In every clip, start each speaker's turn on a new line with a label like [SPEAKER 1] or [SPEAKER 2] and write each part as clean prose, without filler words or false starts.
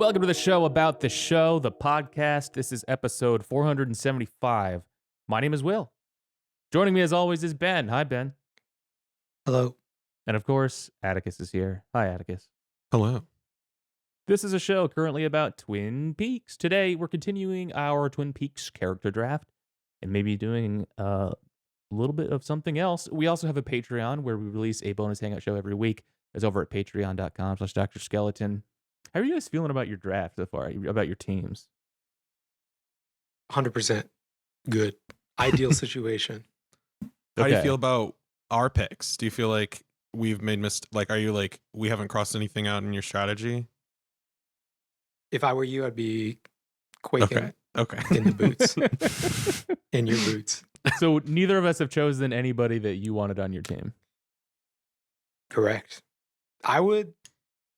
[SPEAKER 1] Welcome to the show about the show, the podcast. This is episode 475. My name is Will. Joining me as always is Ben. Hi, Ben.
[SPEAKER 2] Hello.
[SPEAKER 1] And of course, Atticus is here. Hi, Atticus.
[SPEAKER 3] Hello.
[SPEAKER 1] This is a show currently about Twin Peaks. Today, we're continuing our Twin Peaks character draft and maybe doing a little bit of something else. We also have a Patreon where we release a bonus hangout show every week. It's over at patreon.com/Dr. Skeleton. How are you guys feeling about your draft so far, about your teams?
[SPEAKER 2] 100% good. Ideal situation.
[SPEAKER 3] How do you
[SPEAKER 1] Okay.
[SPEAKER 3] feel about our picks? Do you feel like we've made are you like we haven't crossed anything out in your strategy?
[SPEAKER 2] If I were you, I'd be quaking
[SPEAKER 3] Okay.
[SPEAKER 2] in the boots. In your boots.
[SPEAKER 1] So neither of us have chosen anybody that you wanted on your team.
[SPEAKER 2] Correct. I would,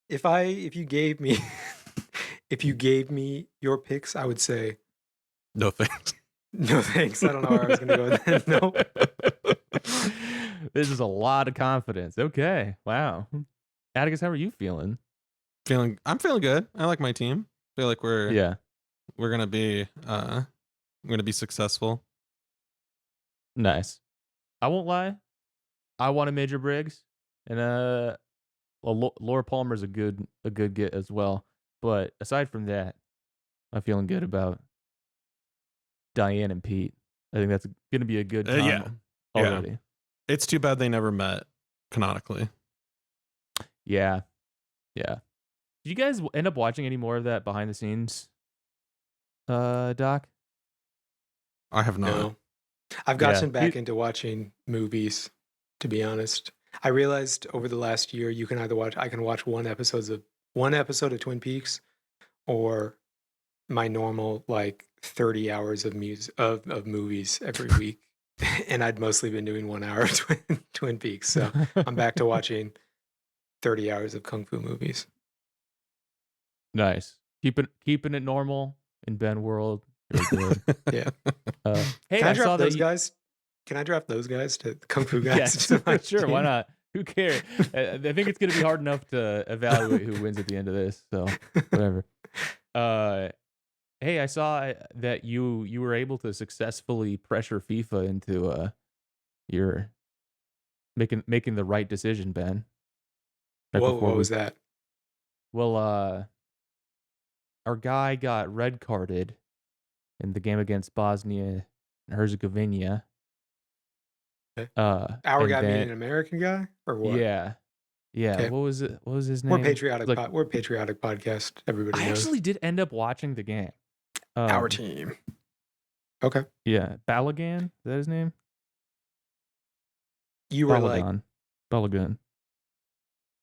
[SPEAKER 2] if you gave me your picks, I would say,
[SPEAKER 3] No thanks.
[SPEAKER 2] no thanks. I don't know where I was going to go with that. No.
[SPEAKER 1] This is a lot of confidence. Okay. Wow. Atticus, how are you feeling?
[SPEAKER 3] I'm feeling good. I like my team. Feel like we're gonna be successful.
[SPEAKER 1] Nice. I won't lie. I wanted Major Briggs, and Laura Palmer's a good get as well. But aside from that, I'm feeling good about Diane and Pete. I think that's going to be a good time
[SPEAKER 3] Yeah.
[SPEAKER 1] already.
[SPEAKER 3] It's too bad they never met canonically.
[SPEAKER 1] Yeah. Did you guys end up watching any more of that behind the scenes, Doc?
[SPEAKER 3] I have not.
[SPEAKER 2] No. I've gotten back into watching movies, to be honest. I realized over the last year I can watch one episode of Twin Peaks or my normal 30 hours of movies every week. And I'd mostly been doing 1 hour of Twin Peaks. So I'm back to watching 30 hours of Kung Fu movies.
[SPEAKER 1] Nice. Keeping it normal in Ben World. Very good.
[SPEAKER 2] Yeah.
[SPEAKER 1] Hey,
[SPEAKER 2] Can I
[SPEAKER 1] saw
[SPEAKER 2] draft
[SPEAKER 1] that
[SPEAKER 2] those guys? Can I draft those guys to Kung Fu guys?
[SPEAKER 1] Yes, sure. Why not? Who cares? I think it's going to be hard enough to evaluate who wins at the end of this. So whatever. Hey, I saw that you were able to successfully pressure FIFA into your making the right decision, Ben.
[SPEAKER 2] What was that?
[SPEAKER 1] Well, our guy got red carded in the game against Bosnia and Herzegovina.
[SPEAKER 2] Okay. Our guy being an American guy, or what?
[SPEAKER 1] Yeah.
[SPEAKER 2] Okay.
[SPEAKER 1] What was his name?
[SPEAKER 2] We're patriotic. We're a patriotic podcast. Everybody knows.
[SPEAKER 1] I actually did end up watching the game.
[SPEAKER 2] Our team. Okay.
[SPEAKER 1] Yeah, Balogun. Is that his name?
[SPEAKER 2] You were
[SPEAKER 1] Balogun.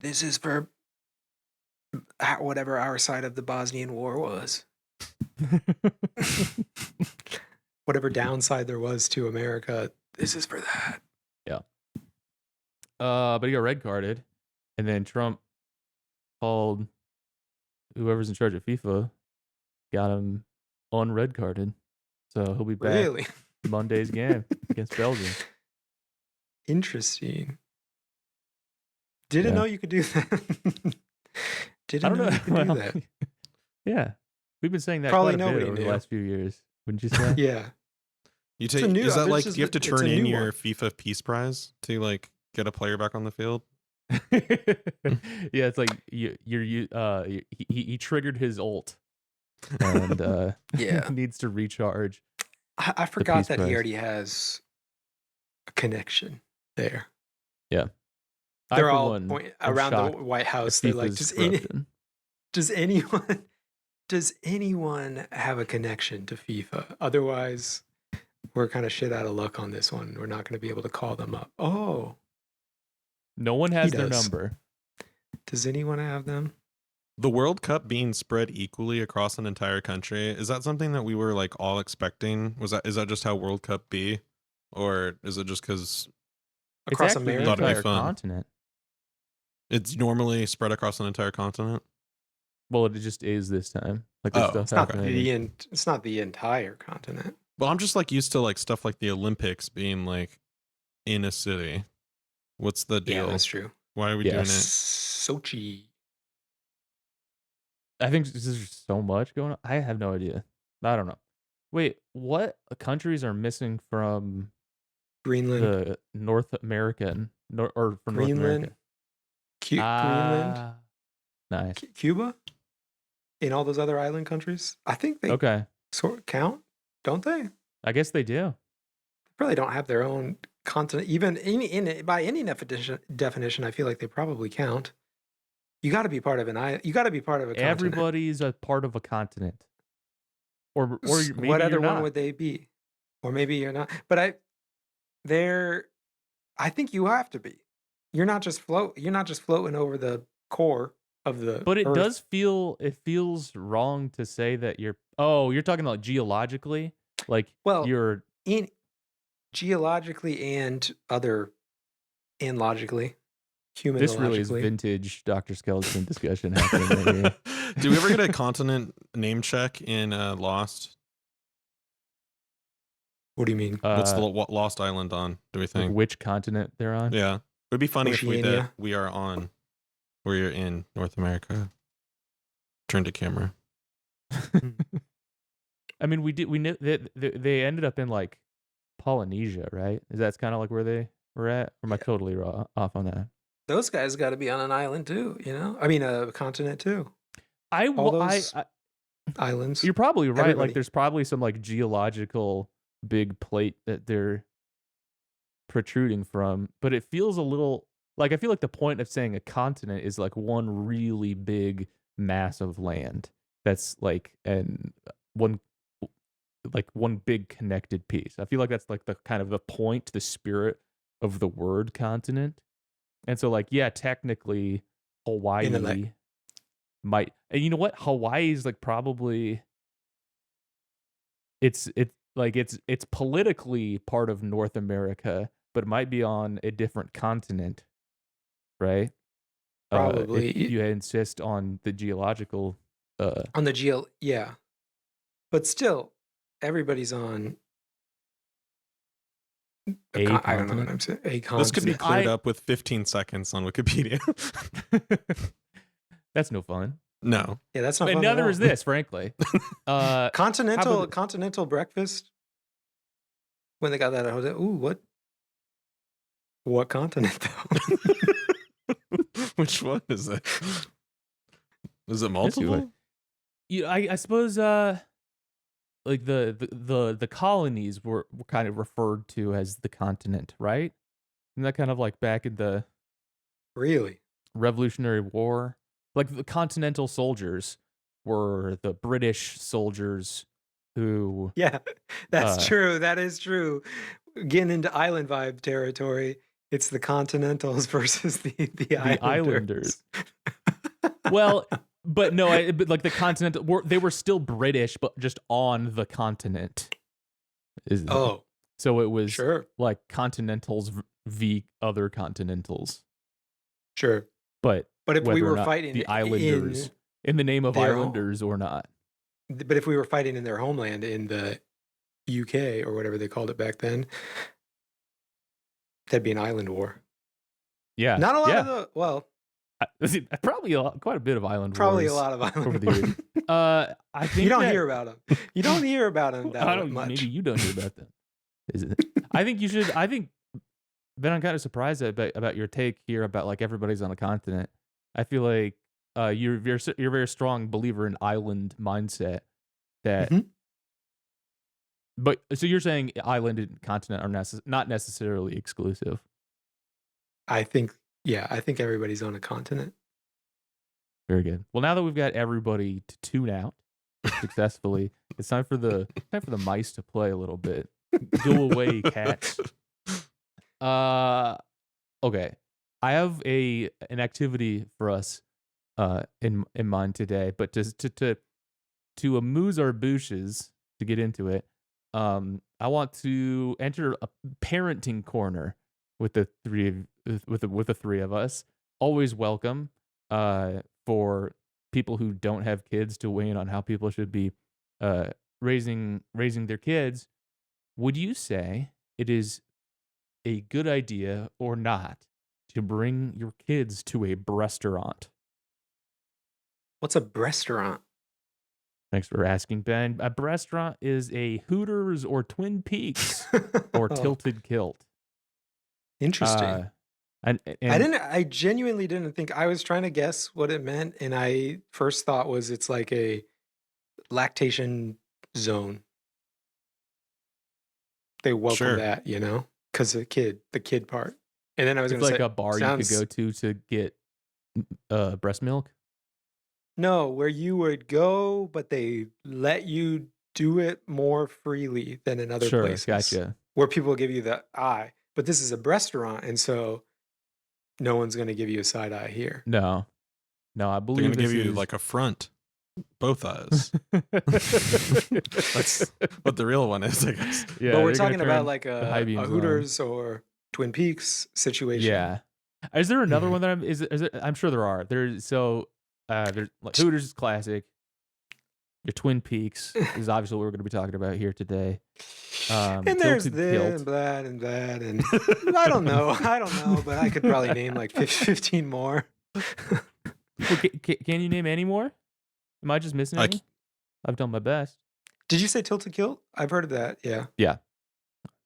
[SPEAKER 2] This is for whatever our side of the Bosnian War was. Whatever downside there was to America, this is for that.
[SPEAKER 1] Yeah. But he got red carded, and then Trump called whoever's in charge of FIFA, got him unred carded, so he'll be back
[SPEAKER 2] Really?
[SPEAKER 1] Monday's game against Belgium.
[SPEAKER 2] Interesting. Didn't know you could do that. Didn't know you could do that.
[SPEAKER 1] Yeah, we've been saying that
[SPEAKER 2] Probably
[SPEAKER 1] quite a bit
[SPEAKER 2] nobody
[SPEAKER 1] over the
[SPEAKER 2] knew.
[SPEAKER 1] last few years. Wouldn't you say?
[SPEAKER 2] Yeah.
[SPEAKER 3] Is that like you have to turn in your FIFA Peace Prize to get a player back on the field?
[SPEAKER 1] Yeah, it's like he triggered his ult and needs to recharge.
[SPEAKER 2] I forgot that he already has a connection there.
[SPEAKER 1] Yeah.
[SPEAKER 2] They're all around the White House. They're like, does anyone have a connection to FIFA? Otherwise, we're kind of shit out of luck on this one. We're not going to be able to call them up. Oh.
[SPEAKER 1] No one has their number.
[SPEAKER 2] Does anyone have them?
[SPEAKER 3] The World Cup being spread equally across an entire country, is that something that we were all expecting? Is that just how World Cup be? Or is it just because
[SPEAKER 2] across America?
[SPEAKER 1] The entire continent.
[SPEAKER 3] It's normally spread across an entire continent?
[SPEAKER 1] Well, it just is this time.
[SPEAKER 2] It's not the entire continent.
[SPEAKER 3] Well, I'm just used to stuff like the Olympics being in a city. What's the deal?
[SPEAKER 2] Yeah, that's true.
[SPEAKER 3] Why are we doing it?
[SPEAKER 2] Sochi.
[SPEAKER 1] I think there's so much going on. I have no idea. I don't know. Wait, what countries are missing from
[SPEAKER 2] Greenland,
[SPEAKER 1] the North American or from North
[SPEAKER 2] Greenland,
[SPEAKER 1] America?
[SPEAKER 2] Greenland,
[SPEAKER 1] Ah, nice.
[SPEAKER 2] Cuba, in all those other island countries. I think they
[SPEAKER 1] Okay,
[SPEAKER 2] sort of count, don't they? They
[SPEAKER 1] I guess they do.
[SPEAKER 2] probably don't have their own continent. Even by any definition, I feel like they probably count. You got to be part of an island. You got to be part of a continent.
[SPEAKER 1] Everybody's a part of a continent, or maybe
[SPEAKER 2] What
[SPEAKER 1] you're
[SPEAKER 2] other one
[SPEAKER 1] not.
[SPEAKER 2] would they be? Or maybe you're not. But they're. I think you have to be. You're not just floating over the core of the
[SPEAKER 1] But it
[SPEAKER 2] Earth.
[SPEAKER 1] does feel it feels wrong to say that you're. Oh, you're talking about geologically, like
[SPEAKER 2] Well,
[SPEAKER 1] you're.
[SPEAKER 2] in geologically and logically,
[SPEAKER 1] This really is
[SPEAKER 2] humanologically.
[SPEAKER 1] vintage Dr. Skeleton discussion happening right here.
[SPEAKER 3] Do we ever get a continent name check in Lost?
[SPEAKER 2] What do you mean?
[SPEAKER 3] What's the Lost Island on? Do we
[SPEAKER 1] Like
[SPEAKER 3] think?
[SPEAKER 1] which continent they're on?
[SPEAKER 3] Yeah, it'd be funny if
[SPEAKER 2] Oceania.
[SPEAKER 3] we are on. We're in North America. Turn to camera.
[SPEAKER 1] I mean, we knew that they ended up in like Polynesia, right? Is that's kind of like where they were at? Or am I totally off on that?
[SPEAKER 2] Those guys got to be on an island too, you know? I mean, a continent too. All those islands.
[SPEAKER 1] You're probably right.
[SPEAKER 2] Everybody.
[SPEAKER 1] Like, there's probably some like geological big plate that they're protruding from, but it feels a little like I feel like the point of saying a continent is like one really big mass of land that's like one big connected piece. I feel like that's like the kind of the point, the spirit of the word continent. And so like, yeah, technically Hawaii might, and you know what? Hawaii is like probably it's politically part of North America, but it might be on a different continent, right?
[SPEAKER 2] Probably.
[SPEAKER 1] If you insist on the geological
[SPEAKER 2] on the yeah. But still, everybody's on I don't know what I'm saying. A continent.
[SPEAKER 3] This could be cleared up with 15 seconds on Wikipedia.
[SPEAKER 1] That's no fun.
[SPEAKER 3] No.
[SPEAKER 2] Yeah, that's not fun.
[SPEAKER 1] And neither is this, frankly.
[SPEAKER 2] Continental breakfast. When they got that at hotel. Ooh, what continent though?
[SPEAKER 3] Which one is it? Is it multiple?
[SPEAKER 1] Yeah, I suppose like the colonies were kind of referred to as the continent, right? Isn't that kind of like back in the
[SPEAKER 2] really
[SPEAKER 1] Revolutionary War? Like the continental soldiers were the British soldiers who.
[SPEAKER 2] Yeah, that's true. That is true. Getting into island vibe territory, it's the Continentals versus the Islanders.
[SPEAKER 1] Well, but no, but like the Continental, they were still British, but just on the continent. So it was like Continentals v other Continentals.
[SPEAKER 2] Sure.
[SPEAKER 1] But
[SPEAKER 2] if we were fighting
[SPEAKER 1] the Islanders in the name of Islanders or not.
[SPEAKER 2] But if we were fighting in their homeland in the UK or whatever they called it back then, that'd be an island war.
[SPEAKER 1] Yeah.
[SPEAKER 2] Not a lot of the, well.
[SPEAKER 1] Probably quite a bit of island
[SPEAKER 2] probably
[SPEAKER 1] wars.
[SPEAKER 2] A lot of island
[SPEAKER 1] over the
[SPEAKER 2] wars.
[SPEAKER 1] years. I think
[SPEAKER 2] you don't hear about them. You don't hear about them that much.
[SPEAKER 1] Maybe you don't hear about them. Is it? I think you should. Ben, I'm kind of surprised about your take here about like everybody's on a continent. I feel like you're a very strong believer in island mindset. That, but so you're saying island and continent are not necessarily exclusive.
[SPEAKER 2] I think everybody's on a continent.
[SPEAKER 1] Very good. Well, now that we've got everybody to tune out successfully, it's time for the mice to play a little bit. Go away, cats. Okay. I have an activity for us in mind today, but to amuse our bouches, to get into it, I want to enter a parenting corner with the three of us. Always welcome for people who don't have kids to weigh in on how people should be raising their kids. Would you say it is a good idea or not to bring your kids to a breastaurant?
[SPEAKER 2] What's a restaurant?
[SPEAKER 1] Thanks for asking, Ben. A restaurant is a Hooters or Twin Peaks or
[SPEAKER 2] Oh,
[SPEAKER 1] Tilted Kilt.
[SPEAKER 2] interesting.
[SPEAKER 1] And
[SPEAKER 2] I genuinely didn't think. I was trying to guess what it meant, and I first thought was it's like a lactation zone. They welcome
[SPEAKER 3] Sure.
[SPEAKER 2] that, because the kid part. And then I was
[SPEAKER 1] it's
[SPEAKER 2] going to
[SPEAKER 1] like
[SPEAKER 2] say,
[SPEAKER 1] a bar you could go to get breast milk.
[SPEAKER 2] no, where you would go, but they let you do it more freely than in other
[SPEAKER 1] Sure,
[SPEAKER 2] places
[SPEAKER 1] gotcha.
[SPEAKER 2] where people give you the eye. But this is a restaurant, and so no one's going to give you a side eye here.
[SPEAKER 1] No, I
[SPEAKER 3] They're
[SPEAKER 1] believe
[SPEAKER 3] gonna give
[SPEAKER 1] this
[SPEAKER 3] you
[SPEAKER 1] is
[SPEAKER 3] like a front, both eyes. That's what the real one is, I guess.
[SPEAKER 1] yeah.
[SPEAKER 2] But we're
[SPEAKER 1] they're gonna
[SPEAKER 2] talking about
[SPEAKER 1] turn
[SPEAKER 2] like
[SPEAKER 1] the high
[SPEAKER 2] a
[SPEAKER 1] beams on.
[SPEAKER 2] Hooters or Twin Peaks situation.
[SPEAKER 1] Yeah. Is there another
[SPEAKER 2] Mhm.
[SPEAKER 1] one that is it, I'm sure there are. There's like Hooters is classic. Your Twin Peaks is obviously what we're going to be talking about here today.
[SPEAKER 2] And there's
[SPEAKER 1] Tilted
[SPEAKER 2] this
[SPEAKER 1] Kilt.
[SPEAKER 2] and that and that and I don't know, but I could probably name like 15 more.
[SPEAKER 1] Well, can you name any more? Am I just missing any? I've done my best.
[SPEAKER 2] Did you say Tilted Kilt? I've heard of that. Yeah.
[SPEAKER 1] Yeah,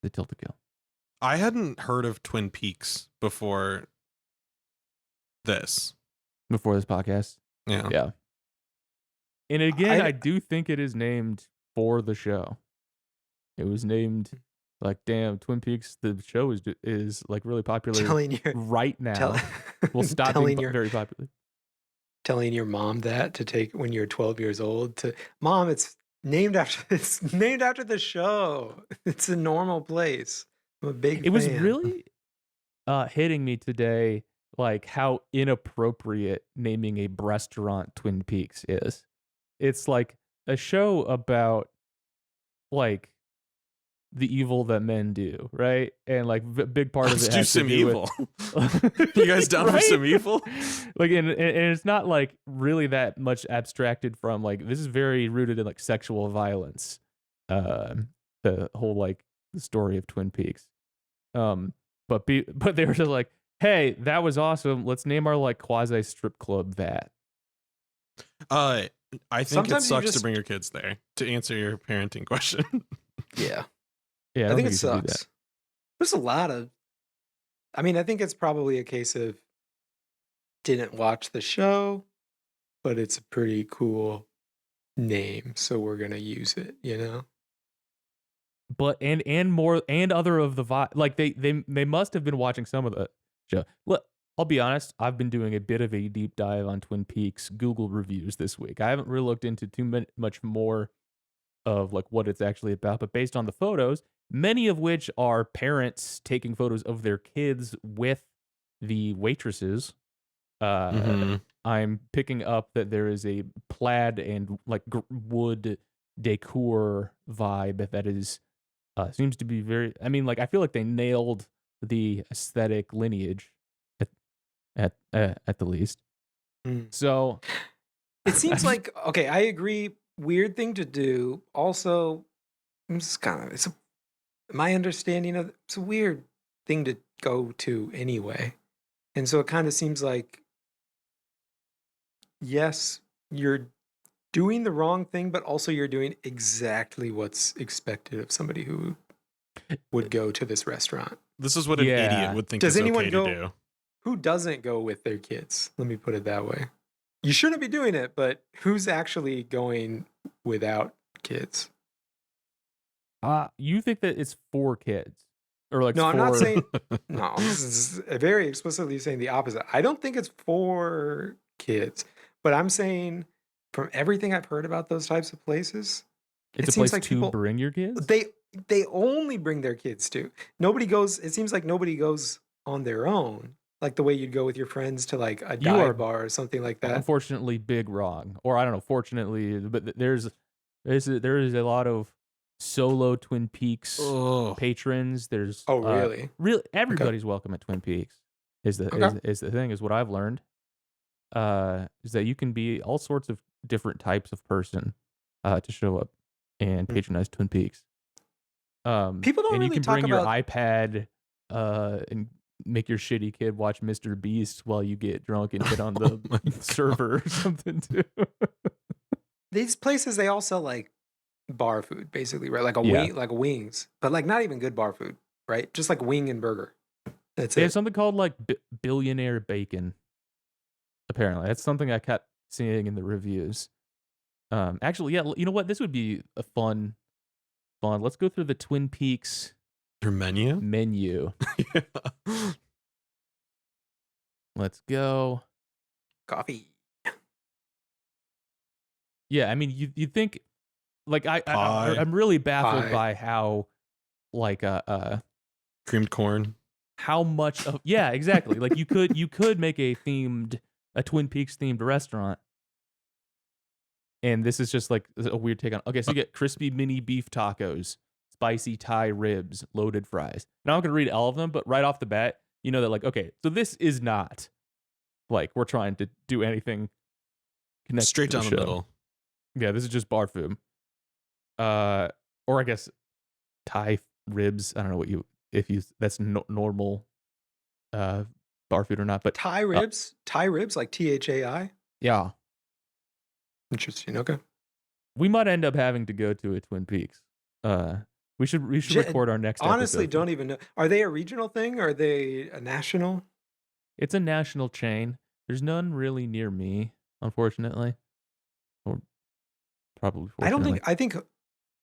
[SPEAKER 1] the Tilted Kilt.
[SPEAKER 3] I hadn't heard of Twin Peaks before this.
[SPEAKER 1] Before this podcast.
[SPEAKER 3] Yeah.
[SPEAKER 1] Yeah. And again,
[SPEAKER 2] I-
[SPEAKER 1] I do think it is named for the show. It was named like, damn, Twin Peaks. The show is like really popular
[SPEAKER 2] telling your
[SPEAKER 1] right now.
[SPEAKER 2] tell-
[SPEAKER 1] Will stop
[SPEAKER 2] telling
[SPEAKER 1] being
[SPEAKER 2] your
[SPEAKER 1] very popular.
[SPEAKER 2] telling your mom that to take when you're 12 years old to mom, it's named after the show. It's a normal place. I'm a big
[SPEAKER 1] It was
[SPEAKER 2] fan.
[SPEAKER 1] really hitting me today, like how inappropriate naming a restaurant Twin Peaks is. It's like a show about like the evil that men do, right? And like big part
[SPEAKER 3] Let's
[SPEAKER 1] of it
[SPEAKER 3] do
[SPEAKER 1] has
[SPEAKER 3] some
[SPEAKER 1] to do
[SPEAKER 3] evil.
[SPEAKER 1] with
[SPEAKER 3] You guys down for
[SPEAKER 1] Right?
[SPEAKER 3] some evil?
[SPEAKER 1] Like, and it's not like really that much abstracted from like this is very rooted in like sexual violence. The whole like the story of Twin Peaks. But they were just like, hey, that was awesome. Let's name our like quasi strip club that.
[SPEAKER 3] I think
[SPEAKER 2] Sometimes
[SPEAKER 3] it
[SPEAKER 2] you
[SPEAKER 3] sucks to
[SPEAKER 2] just-
[SPEAKER 3] bring your kids there, to answer your parenting question.
[SPEAKER 2] Yeah.
[SPEAKER 1] Yeah,
[SPEAKER 2] I
[SPEAKER 1] don't
[SPEAKER 2] think it
[SPEAKER 1] you should do that.
[SPEAKER 2] sucks. There's a lot of. I mean, I think it's probably a case of didn't watch the show, but it's a pretty cool name, so we're gonna use it.
[SPEAKER 1] But and more and other of the like they must have been watching some of the show. Look, I'll be honest, I've been doing a bit of a deep dive on Twin Peaks Google reviews this week. I haven't really looked into too much more of like what it's actually about, but based on the photos, many of which are parents taking photos of their kids with the waitresses,
[SPEAKER 3] Mhm.
[SPEAKER 1] I'm picking up that there is a plaid and like wood decor vibe that is seems to be very. I mean, like I feel like they nailed the aesthetic lineage at the least.
[SPEAKER 2] Mm.
[SPEAKER 1] So
[SPEAKER 2] It seems like okay. I agree. Weird thing to do. Also, my understanding of it's a weird thing to go to anyway, and so it kind of seems like yes, you're doing the wrong thing, but also you're doing exactly what's expected of somebody who would go to this restaurant.
[SPEAKER 3] This is what an
[SPEAKER 1] Yeah.
[SPEAKER 3] idiot would think
[SPEAKER 2] Does
[SPEAKER 3] is
[SPEAKER 2] anyone
[SPEAKER 3] okay
[SPEAKER 2] go-
[SPEAKER 3] to do.
[SPEAKER 2] Who doesn't go with their kids? Let me put it that way. You shouldn't be doing it, but who's actually going without kids?
[SPEAKER 1] you think that it's for kids or like
[SPEAKER 2] No, I'm not
[SPEAKER 1] for-
[SPEAKER 2] saying. No, this is very explicitly saying the opposite. I don't think it's for kids, but I'm saying from everything I've heard about those types of places,
[SPEAKER 1] it's
[SPEAKER 2] it
[SPEAKER 1] a
[SPEAKER 2] seems
[SPEAKER 1] place
[SPEAKER 2] like
[SPEAKER 1] to
[SPEAKER 2] people-
[SPEAKER 1] bring your kids.
[SPEAKER 2] they only bring their kids to. Nobody goes. It seems like nobody goes on their own, like the way you'd go with your friends to like a
[SPEAKER 1] You are-
[SPEAKER 2] dive bar or something like that.
[SPEAKER 1] Unfortunately, big wrong, or I don't know. Fortunately, but there is a lot of solo Twin Peaks
[SPEAKER 3] Oh,
[SPEAKER 1] patrons. There's
[SPEAKER 2] Oh, really?
[SPEAKER 1] really everybody's welcome at Twin Peaks. Is the
[SPEAKER 2] Okay.
[SPEAKER 1] is the thing is what I've learned. Is that you can be all sorts of different types of person to show up and
[SPEAKER 2] Hmm.
[SPEAKER 1] patronize Twin Peaks.
[SPEAKER 2] People don't
[SPEAKER 1] and you
[SPEAKER 2] really
[SPEAKER 1] can
[SPEAKER 2] talk
[SPEAKER 1] bring your
[SPEAKER 2] about-
[SPEAKER 1] iPad and make your shitty kid watch Mr. Beast while you get drunk and get on the server or something too.
[SPEAKER 2] These places, they all sell like bar food, basically, right? Like a
[SPEAKER 1] Yeah.
[SPEAKER 2] wing, like wings, but like not even good bar food, right? Just like wing and burger. That's
[SPEAKER 1] They have
[SPEAKER 2] it.
[SPEAKER 1] something called like billionaire bacon. Apparently, that's something I kept seeing in the reviews. Actually, yeah, you know what? This would be a fun. Let's go through the Twin Peaks
[SPEAKER 3] Your menu?
[SPEAKER 1] menu.
[SPEAKER 3] Yeah.
[SPEAKER 1] Let's go.
[SPEAKER 2] Coffee.
[SPEAKER 1] Yeah, I mean, you think like
[SPEAKER 3] Pie.
[SPEAKER 1] I'm really baffled
[SPEAKER 2] Pie.
[SPEAKER 1] by how like
[SPEAKER 3] Creamed corn.
[SPEAKER 1] how much of yeah, exactly. Like you could make a Twin Peaks themed restaurant. And this is just like a weird take on. Okay, so you get crispy mini beef tacos, spicy Thai ribs, loaded fries. Now I'm not gonna read all of them, but right off the bat, you know that like, okay, so this is not like we're trying to do anything connected
[SPEAKER 3] Straight
[SPEAKER 1] to
[SPEAKER 3] down the
[SPEAKER 1] show.
[SPEAKER 3] middle.
[SPEAKER 1] Yeah, this is just bar food. Or I guess Thai ribs. I don't know if you that's normal bar food or not, but
[SPEAKER 2] Thai ribs? Thai ribs, like THAI?
[SPEAKER 1] yeah,
[SPEAKER 2] Interesting. Okay.
[SPEAKER 1] we might end up having to go to a Twin Peaks. We should record our next
[SPEAKER 2] Honestly,
[SPEAKER 1] episode.
[SPEAKER 2] don't even know. Are they a regional thing? Or are they a national?
[SPEAKER 1] It's a national chain. There's none really near me, unfortunately. Or probably fortunately.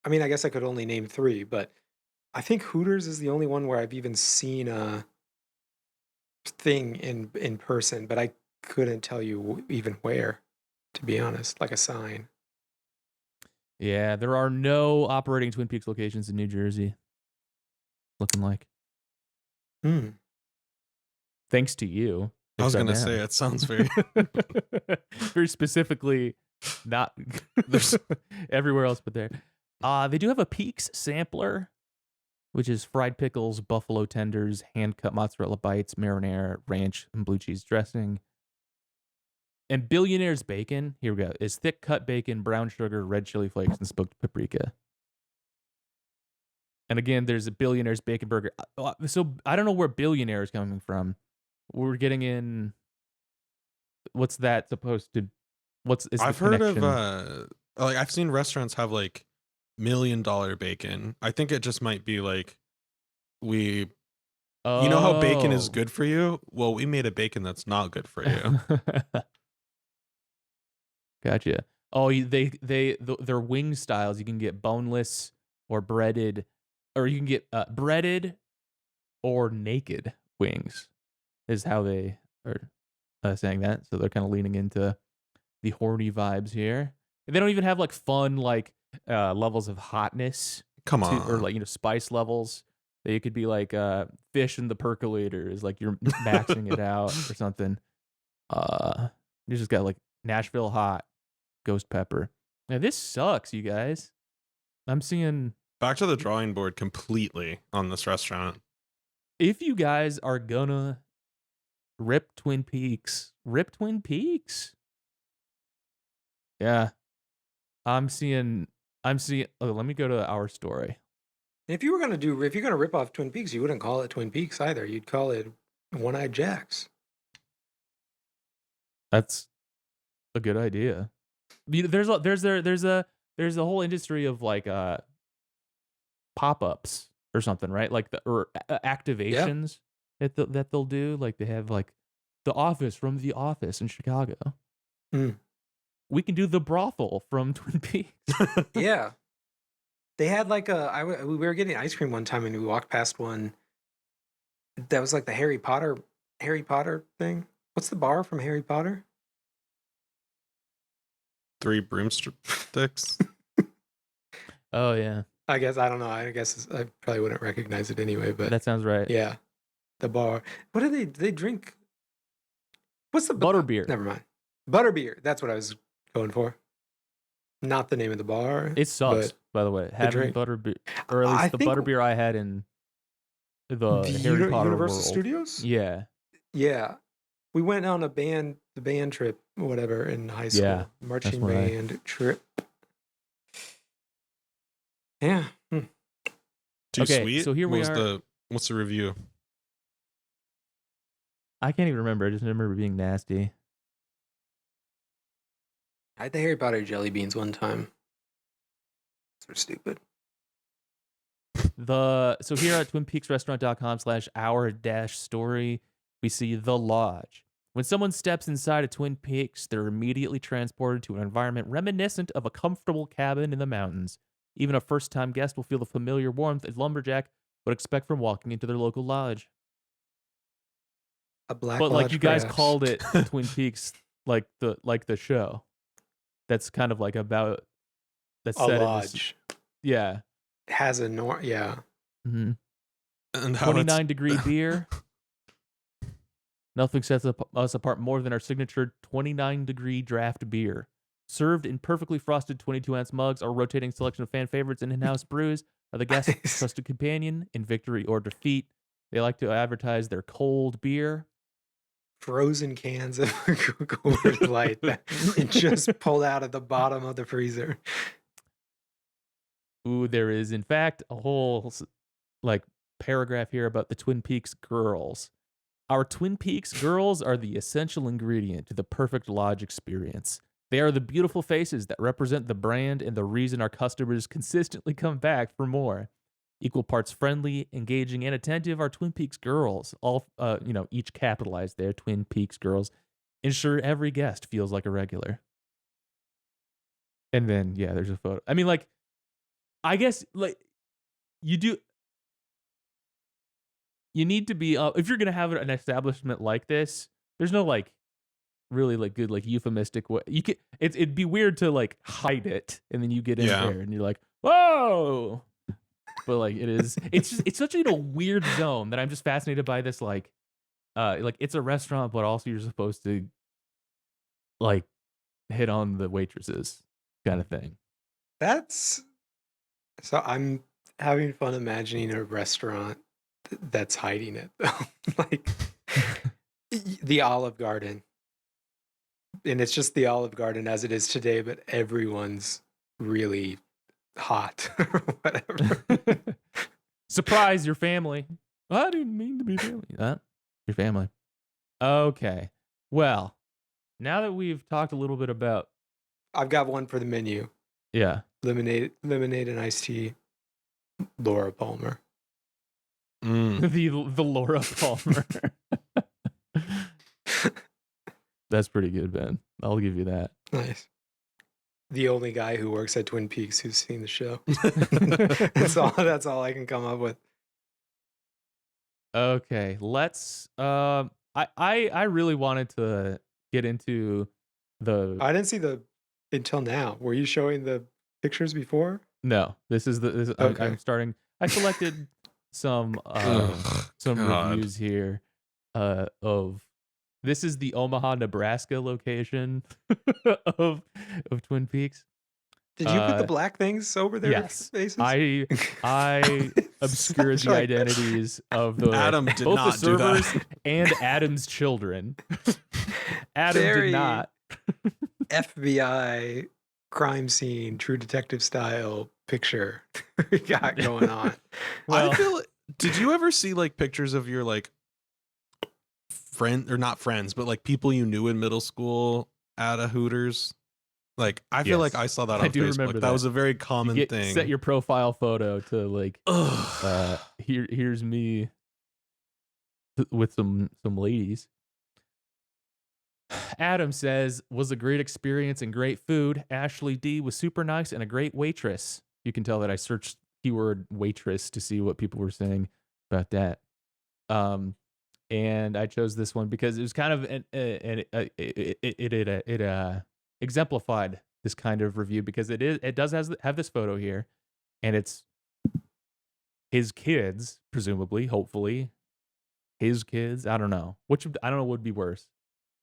[SPEAKER 2] I mean, I guess I could only name 3, but I think Hooters is the only one where I've even seen a thing in person, but I couldn't tell you even where, to be honest, like a sign.
[SPEAKER 1] Yeah, there are no operating Twin Peaks locations in New Jersey. Looking like. Thanks to you.
[SPEAKER 3] I was gonna say it sounds very
[SPEAKER 1] very specifically not there's everywhere else but there. They do have a Peaks sampler, which is fried pickles, buffalo tenders, hand cut mozzarella bites, marinara, ranch, and blue cheese dressing. And Billionaire's bacon, here we go, is thick cut bacon, brown sugar, red chili flakes, and smoked paprika. And again, there's a Billionaire's bacon burger. So I don't know where Billionaire is coming from. We're getting in. What's that supposed to?
[SPEAKER 3] I've heard of like I've seen restaurants have like $1 million bacon. I think it just might be like you know how bacon is good for you? Well, we made a bacon that's not good for you.
[SPEAKER 1] Gotcha. Oh, their wing styles. You can get boneless or breaded, or you can get breaded or naked wings. Is how they are saying that. So they're kind of leaning into the horny vibes here. And they don't even have like fun like levels of hotness.
[SPEAKER 3] Come on.
[SPEAKER 1] Or like spice levels. That you could be like fish in the percolator is like you're maxing it out or something. You just got like Nashville hot ghost pepper. Now this sucks, you guys. I'm seeing
[SPEAKER 3] back to the drawing board completely on this restaurant.
[SPEAKER 1] If you guys are gonna rip Twin Peaks. Yeah. I'm seeing let me go to our story.
[SPEAKER 2] If you're gonna rip off Twin Peaks, you wouldn't call it Twin Peaks either. You'd call it One-Eyed Jacks.
[SPEAKER 1] That's a good idea. There's a whole industry of like pop-ups or something, right? Like activations that they'll do. Like they have like The Office from The Office in Chicago. We can do The Brothel from Twin Peaks.
[SPEAKER 2] Yeah. They had like we were getting ice cream one time and we walked past one that was like the Harry Potter thing. What's the bar from Harry Potter?
[SPEAKER 3] 3 broomsticks.
[SPEAKER 1] Oh yeah.
[SPEAKER 2] I guess I don't know. I guess I probably wouldn't recognize it anyway, but
[SPEAKER 1] that sounds right.
[SPEAKER 2] Yeah. The bar. What do they drink? What's the
[SPEAKER 1] butterbeer?
[SPEAKER 2] Never mind. Butterbeer. That's what I was going for. Not the name of the bar.
[SPEAKER 1] It sucks, by the way. Having butterbeer, or at least the butterbeer I had in the Harry Potter
[SPEAKER 2] Universal
[SPEAKER 1] world.
[SPEAKER 2] Studios.
[SPEAKER 1] Yeah.
[SPEAKER 2] We went on the band trip, whatever, in high school.
[SPEAKER 1] Yeah,
[SPEAKER 2] marching band trip. Yeah.
[SPEAKER 3] Too sweet.
[SPEAKER 1] So here we are.
[SPEAKER 3] What's the review?
[SPEAKER 1] I can't even remember. I just remember it being nasty.
[SPEAKER 2] I had the Harry Potter jelly beans one time. So stupid.
[SPEAKER 1] So here at twinpeaksrestaurant.com/our-story, we see The Lodge. When someone steps inside a Twin Peaks, they're immediately transported to an environment reminiscent of a comfortable cabin in the mountains. Even a first-time guest will feel the familiar warmth a lumberjack would expect from walking into their local lodge.
[SPEAKER 2] A black
[SPEAKER 1] But
[SPEAKER 2] lodge,
[SPEAKER 1] like you guys
[SPEAKER 2] perhaps.
[SPEAKER 1] called it Twin Peaks, like the show. That's kind of like about that's
[SPEAKER 2] a
[SPEAKER 1] set
[SPEAKER 2] lodge.
[SPEAKER 1] Yeah.
[SPEAKER 2] It has a yeah.
[SPEAKER 1] Mm-hmm.
[SPEAKER 3] And
[SPEAKER 1] 29-degree beer. Nothing sets us apart more than our signature 29-degree draft beer. Served in perfectly frosted 22-ounce mugs, our rotating selection of fan favorites and in-house brews are the guest's trusted companion in victory or defeat. They like to advertise their cold beer.
[SPEAKER 2] Frozen cans of Coors Light that just pulled out of the bottom of the freezer.
[SPEAKER 1] Ooh, there is, in fact, a whole paragraph here about the Twin Peaks girls. Our Twin Peaks girls are the essential ingredient to the perfect lodge experience. They are the beautiful faces that represent the brand and the reason our customers consistently come back for more. Equal parts friendly, engaging, and attentive, our Twin Peaks girls, all each capitalized there, Twin Peaks girls, ensure every guest feels like a regular. And then, yeah, there's a photo. I mean, like, I guess, like, you need to be, if you're going to have an establishment like this, there's no, like, really, like, good, like, euphemistic way. It'd be weird to, like, hide it, and then you get in there, and you're like, whoa! But, like, it's such a weird zone that I'm just fascinated by this, like, it's a restaurant, but also you're supposed to, like, hit on the waitresses kind of thing.
[SPEAKER 2] So I'm having fun imagining a restaurant that's hiding it, like the Olive Garden. And it's just the Olive Garden as it is today, but everyone's really hot or whatever.
[SPEAKER 1] Surprise, your family. I didn't mean to be family. Your family. Okay. Well, now that we've talked a little bit about...
[SPEAKER 2] I've got one for the menu.
[SPEAKER 1] Yeah.
[SPEAKER 2] Lemonade and iced tea. Laura Palmer.
[SPEAKER 1] The Laura Palmer. That's pretty good, Ben. I'll give you that.
[SPEAKER 2] Nice. The only guy who works at Twin Peaks who's seen the show. That's all I can come up with.
[SPEAKER 1] Okay, let's I really wanted to get into the...
[SPEAKER 2] I didn't see until now. Were you showing the pictures before?
[SPEAKER 1] No. Okay. I'm starting. I selected some reviews here of... This is the Omaha, Nebraska location of Twin Peaks.
[SPEAKER 2] Did you put the black things over their faces?
[SPEAKER 1] I obscured the identities of both the servers and Adam's children. Adam did not.
[SPEAKER 2] FBI crime scene, True Detective style picture we got going on.
[SPEAKER 3] Well, I feel. Did you ever see like pictures of your like friend or not friends, but like people you knew in middle school at a Hooters? Like, I feel like I saw that on Facebook. Remember that was a very common thing.
[SPEAKER 1] Set your profile photo to like, here's me with some ladies. Adam says, was a great experience and great food. Ashley D was super nice and a great waitress. You can tell that I searched keyword waitress to see what people were saying about that. And I chose this one because it was kind of it exemplified this kind of review because it does have this photo here, and it's his kids, presumably, hopefully, his kids. I don't know what would be worse,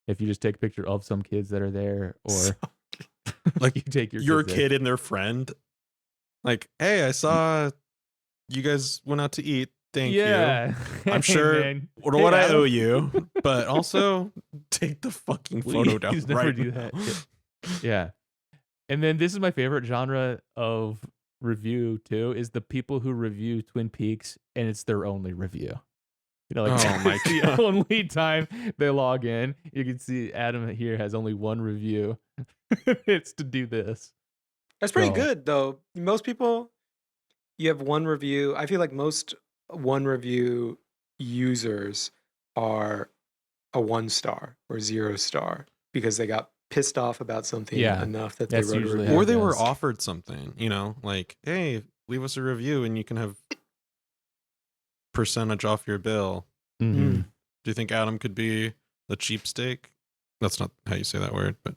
[SPEAKER 1] if you just take a picture of some kids that are there, or
[SPEAKER 3] like you take your kid and their friend. Like, hey, I saw you guys went out to eat. Thank you. I'm sure what I owe you, but also take the fucking photo down right
[SPEAKER 1] do that. Yeah. And then this is my favorite genre of review too, is the people who review Twin Peaks and it's their only review. like
[SPEAKER 3] Oh my
[SPEAKER 1] the
[SPEAKER 3] God.
[SPEAKER 1] only time they log in, you can see Adam here has only one review. It's to do this.
[SPEAKER 2] That's pretty
[SPEAKER 1] So-
[SPEAKER 2] good though. Most people, you have one review. I feel like most one review users are a 1-star or 0-star because they got pissed off about something
[SPEAKER 1] Yeah,
[SPEAKER 2] enough that
[SPEAKER 1] that's
[SPEAKER 2] they wrote a
[SPEAKER 1] usually
[SPEAKER 2] review.
[SPEAKER 1] how
[SPEAKER 3] Or
[SPEAKER 1] it
[SPEAKER 3] they were
[SPEAKER 1] goes.
[SPEAKER 3] offered something, like, hey, leave us a review and you can have percentage off your bill.
[SPEAKER 1] Mhm.
[SPEAKER 2] Mm.
[SPEAKER 3] Do you think Adam could be the cheapsteak? That's not how you say that word, but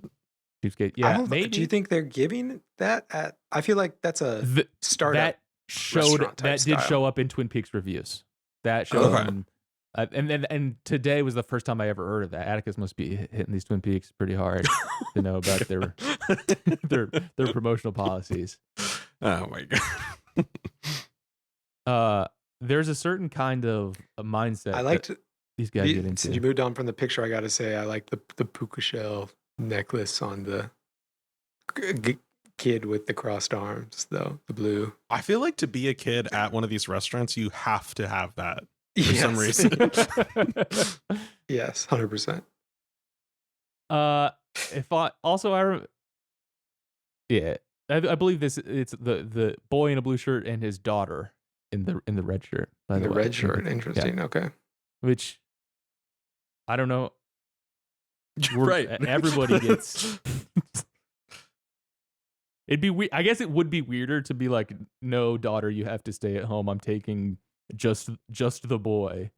[SPEAKER 1] Cheapskate.
[SPEAKER 2] I
[SPEAKER 1] Yeah,
[SPEAKER 2] don't,
[SPEAKER 1] maybe.
[SPEAKER 2] do you think they're giving that at? I feel like that's a startup.
[SPEAKER 1] That showed
[SPEAKER 2] restaurant type
[SPEAKER 1] that did
[SPEAKER 2] style.
[SPEAKER 1] show up in Twin Peaks reviews. That showed
[SPEAKER 3] Okay.
[SPEAKER 1] up in, and today was the first time I ever heard of that. Atticus must be hitting these Twin Peaks pretty hard to know about their promotional policies.
[SPEAKER 3] Oh my God.
[SPEAKER 1] There's a certain kind of a mindset
[SPEAKER 2] I liked
[SPEAKER 1] that these guys get
[SPEAKER 2] since you
[SPEAKER 1] into.
[SPEAKER 2] moved on from the picture. I got to say, I like the puka shell necklace on the kid with the crossed arms, though the blue.
[SPEAKER 3] I feel like to be a kid at one of these restaurants, you have to have that for some
[SPEAKER 2] Yes.
[SPEAKER 3] reason.
[SPEAKER 2] Yes, 100%.
[SPEAKER 1] If I also yeah, I believe it's the boy in a blue shirt and his daughter in the red shirt. By
[SPEAKER 2] The
[SPEAKER 1] way.
[SPEAKER 2] red shirt, interesting. Okay.
[SPEAKER 1] Which I don't know.
[SPEAKER 3] Right.
[SPEAKER 1] Everybody gets. It'd be I guess it would be weirder to be like, no, daughter, you have to stay at home. I'm taking just the boy.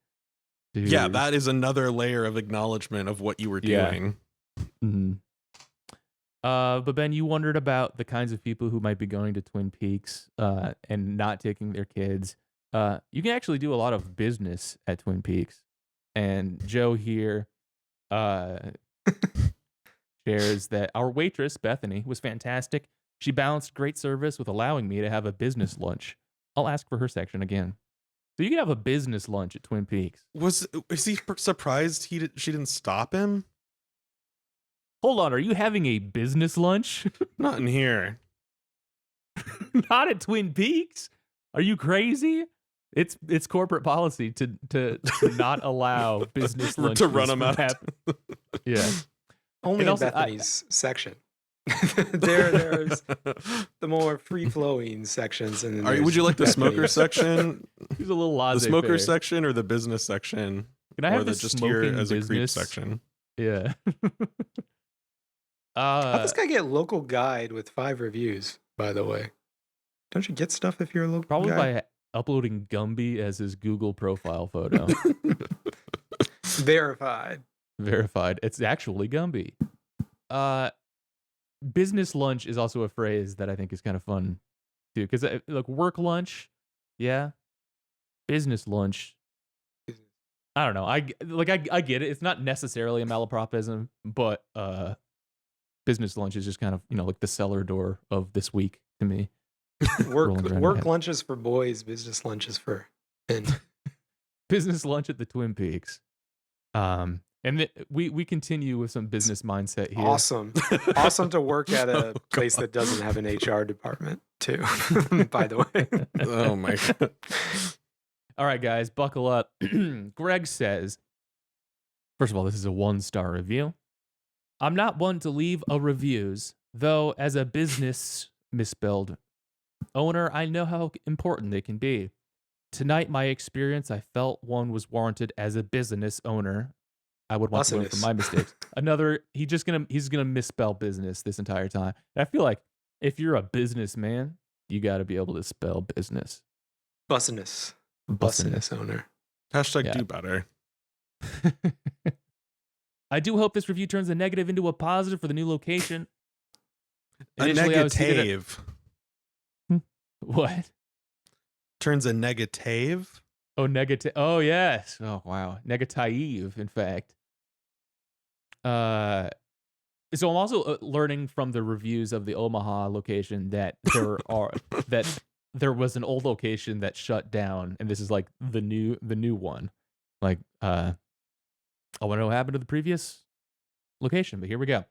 [SPEAKER 1] Dude.
[SPEAKER 3] Yeah, that is another layer of acknowledgement of what you were
[SPEAKER 1] Yeah.
[SPEAKER 3] doing.
[SPEAKER 1] Mm-hmm. But Ben, you wondered about the kinds of people who might be going to Twin Peaks and not taking their kids. You can actually do a lot of business at Twin Peaks. And Joe here shares that our waitress, Bethany, was fantastic. She balanced great service with allowing me to have a business lunch. I'll ask for her section again. So you can have a business lunch at Twin Peaks.
[SPEAKER 3] Is he surprised she didn't stop him?
[SPEAKER 1] Hold on, are you having a business lunch?
[SPEAKER 3] Not in here.
[SPEAKER 1] Not at Twin Peaks? Are you crazy? It's corporate policy to not allow business lunches
[SPEAKER 3] To run them out.
[SPEAKER 2] Only
[SPEAKER 1] And
[SPEAKER 2] in
[SPEAKER 1] also,
[SPEAKER 2] Bethany's section. There's the more free-flowing sections. And then
[SPEAKER 3] Would you like the smoker
[SPEAKER 2] Bethany's.
[SPEAKER 3] section?
[SPEAKER 1] He's a little
[SPEAKER 3] The
[SPEAKER 1] laissez
[SPEAKER 3] smoker
[SPEAKER 1] faire.
[SPEAKER 3] section or the business section?
[SPEAKER 1] Can I have
[SPEAKER 3] or
[SPEAKER 1] the
[SPEAKER 3] just here
[SPEAKER 1] smoking
[SPEAKER 3] as a creep
[SPEAKER 1] business?
[SPEAKER 3] section?
[SPEAKER 1] Yeah.
[SPEAKER 2] How'd this guy get local guide with 5 reviews, by the way? Don't you get stuff if you're a local
[SPEAKER 1] Probably
[SPEAKER 2] guy?
[SPEAKER 1] by uploading Gumby as his Google profile photo.
[SPEAKER 2] Verified.
[SPEAKER 1] Verified. It's actually Gumby. Business lunch is also a phrase that I think is kind of fun too, because like work lunch, yeah. Business lunch, I don't know. I get it. It's not necessarily a malapropism, but business lunch is just kind of like the cellar door of this week to me. Rolling around in my head.
[SPEAKER 2] Lunches for boys, business lunches for men.
[SPEAKER 1] Business lunch at the Twin Peaks. And we continue with some business mindset here.
[SPEAKER 2] Awesome to work at a place that doesn't have an HR department too. By the way.
[SPEAKER 3] Oh my God.
[SPEAKER 1] All right, guys, buckle up. Greg says, first of all, this is a 1-star review. I'm not one to leave reviews, though as a business misspelled owner, I know how important they can be. Tonight, my experience, I felt one was warranted as a business owner. I would want to learn from my mistakes. He's gonna misspell business this entire time. And I feel like if you're a businessman, you got to be able to spell business.
[SPEAKER 2] Bussiness owner.
[SPEAKER 3] Hashtag
[SPEAKER 1] Yeah.
[SPEAKER 3] do better.
[SPEAKER 1] I do hope this review turns a negative into a positive for the new location.
[SPEAKER 3] A
[SPEAKER 1] Initially, I was seated at-
[SPEAKER 3] negative.
[SPEAKER 1] What?
[SPEAKER 3] Turns a negative.
[SPEAKER 1] Oh, negative. Oh, yes. Oh, wow. Negative, in fact. So I'm also learning from the reviews of the Omaha location that there was an old location that shut down, and this is like the new one. Like, I want to know what happened to the previous location, but here we go.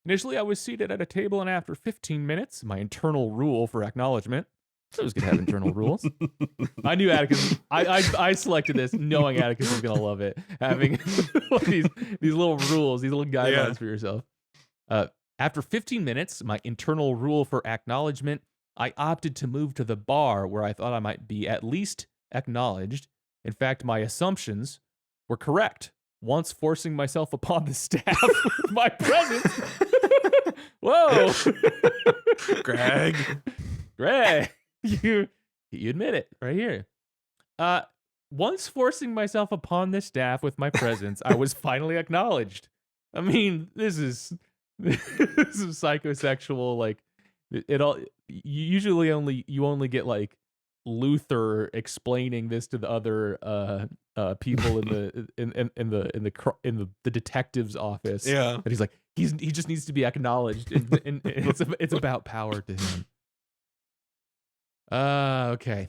[SPEAKER 1] Initially, I was seated at a table, and after 15 minutes, my internal rule for acknowledgement, I was gonna have internal rules. I knew Atticus. I selected this knowing Atticus was gonna love it. Having these little rules, these little guidelines for yourself. After 15 minutes, my internal rule for acknowledgement, I opted to move to the bar where I thought I might be at least acknowledged. In fact, my assumptions were correct. Once forcing myself upon the staff with my presence. Whoa.
[SPEAKER 3] Greg,
[SPEAKER 1] you admit it right here. Once forcing myself upon the staff with my presence, I was finally acknowledged. I mean, this is psychosexual. Like it all. You only get like Luther explaining this to the other people in the detective's office.
[SPEAKER 3] Yeah,
[SPEAKER 1] and he's like he just needs to be acknowledged, and it's about power to him. Okay.